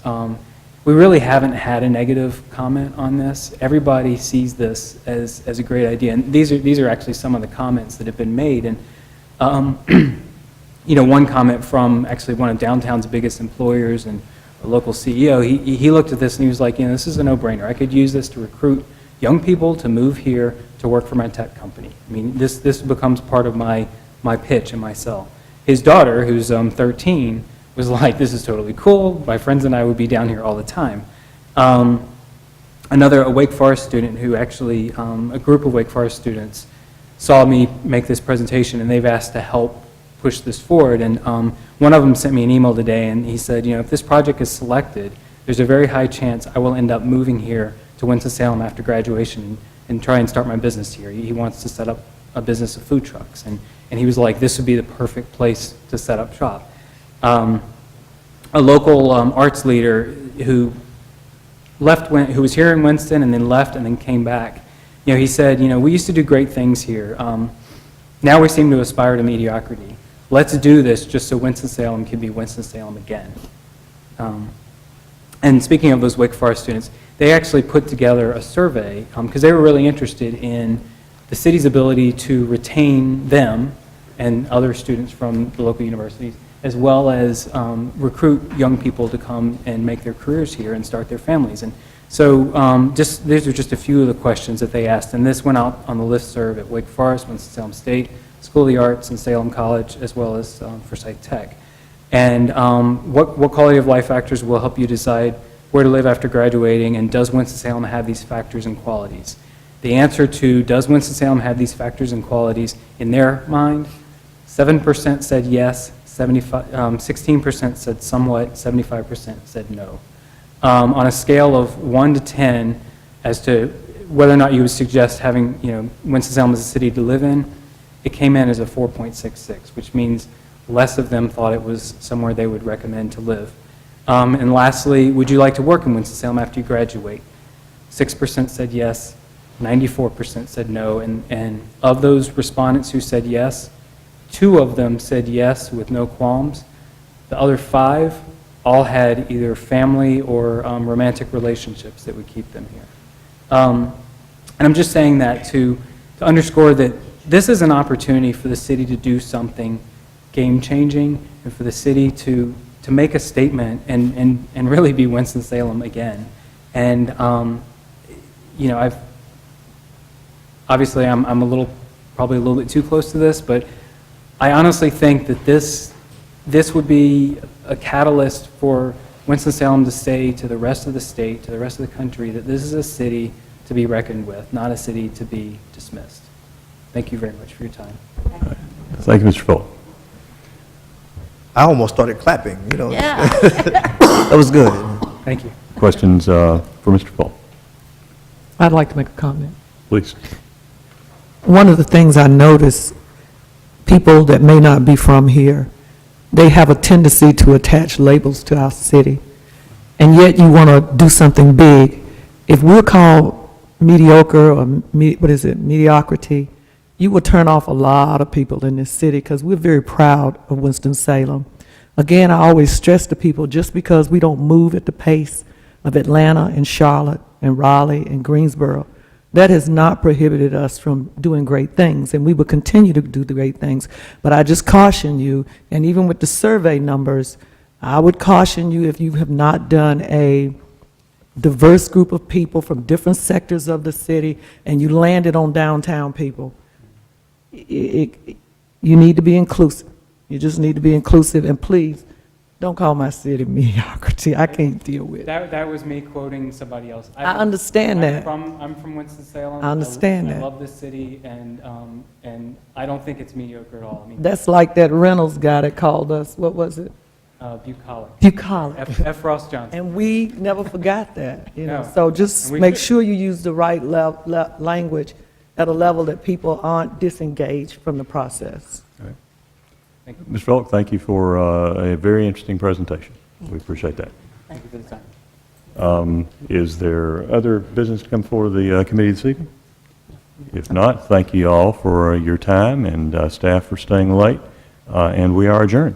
We really haven't had a negative comment on this. Everybody sees this as a great idea, and these are actually some of the comments that have been made. And one comment from actually one of downtown's biggest employers and a local CEO, he looked at this and he was like, this is a no-brainer. I could use this to recruit young people to move here to work for my tech company. I mean, this becomes part of my pitch and my sell. His daughter, who's 13, was like, this is totally cool. My friends and I would be down here all the time. A Wake Forest student who actually, a group of Wake Forest students saw me make this presentation, and they've asked to help push this forward. And one of them sent me an email today, and he said, if this project is selected, there's a very high chance I will end up moving here to Winston-Salem after graduation and try and start my business here. He wants to set up a business of food trucks, and he was like, this would be the perfect place to set up shop. A local arts leader who was here in Winston and then left and then came back, he said, we used to do great things here. Now we seem to aspire to mediocrity. Let's do this just so Winston-Salem can be Winston-Salem again. And speaking of those Wake Forest students, they actually put together a survey because they were really interested in the city's ability to retain them and other students from the local universities, as well as recruit young people to come and make their careers here and start their families. And so these are just a few of the questions that they asked, and this went out on the listserv at Wake Forest, Winston-Salem State, School of the Arts, and Salem College, as well as Forsyth Tech. And what quality of life factors will help you decide where to live after graduating, and does Winston-Salem have these factors and qualities? The answer to does Winston-Salem have these factors and qualities in their mind, 7% said yes, 16% said somewhat, 75% said no. On a scale of 1 to 10 as to whether or not you would suggest having Winston-Salem as a city to live in, it came in as a 4.66, which means less of them thought it was somewhere they would recommend to live. And lastly, would you like to work in Winston-Salem after you graduate? 6% said yes, 94% said no, and of those respondents who said yes, 2 of them said yes with no qualms. The other 5 all had either family or romantic relationships that would keep them here. And I'm just saying that to underscore that this is an opportunity for the city to do something game-changing and for the city to make a statement and really be Winston-Salem again. And, obviously I'm probably a little bit too close to this, but I honestly think that this this would be a catalyst for Winston-Salem to say to the rest of the state, to the rest of the country, that this is a city to be reckoned with, not a city to be dismissed. Thank you very much for your time. Thank you, Mr. Fulton. I almost started clapping, you know. Yeah. That was good. Thank you. Questions for Mr. Fulton? I'd like to make a comment. Please. One of the things I notice, people that may not be from here, they have a tendency to attach labels to our city, and yet you want to do something big. If we're called mediocre or mediocrity, you will turn off a lot of people in this city because we're very proud of Winston-Salem. Again, I always stress to people, just because we don't move at the pace of Atlanta and Charlotte and Raleigh and Greensboro, that has not prohibited us from doing great things, and we will continue to do the great things. But I just caution you, and even with the survey numbers, I would caution you, if you have not done a diverse group of people from different sectors of the city, and you landed on downtown people, you need to be inclusive. You just need to be inclusive, and please, don't call my city mediocrity. I can't deal with it. That was me quoting somebody else. I understand that. I'm from Winston-Salem. I understand that. I love this city, and I don't think it's mediocre at all. I mean, That's like that Reynolds guy that called us, what was it? Bucolic. Bucolic. F. Ross Johnson. And we never forgot that, you know. No. So just And we make should. sure you use the right language at a level that people aren't disengaged from the process. Thank you. Mr. Fulton, thank you for a very interesting presentation. We appreciate that. Thank you for the time. Is there other business to come before the committee this evening? If not, thank you all for your time, and staff for staying late, and we are adjourned.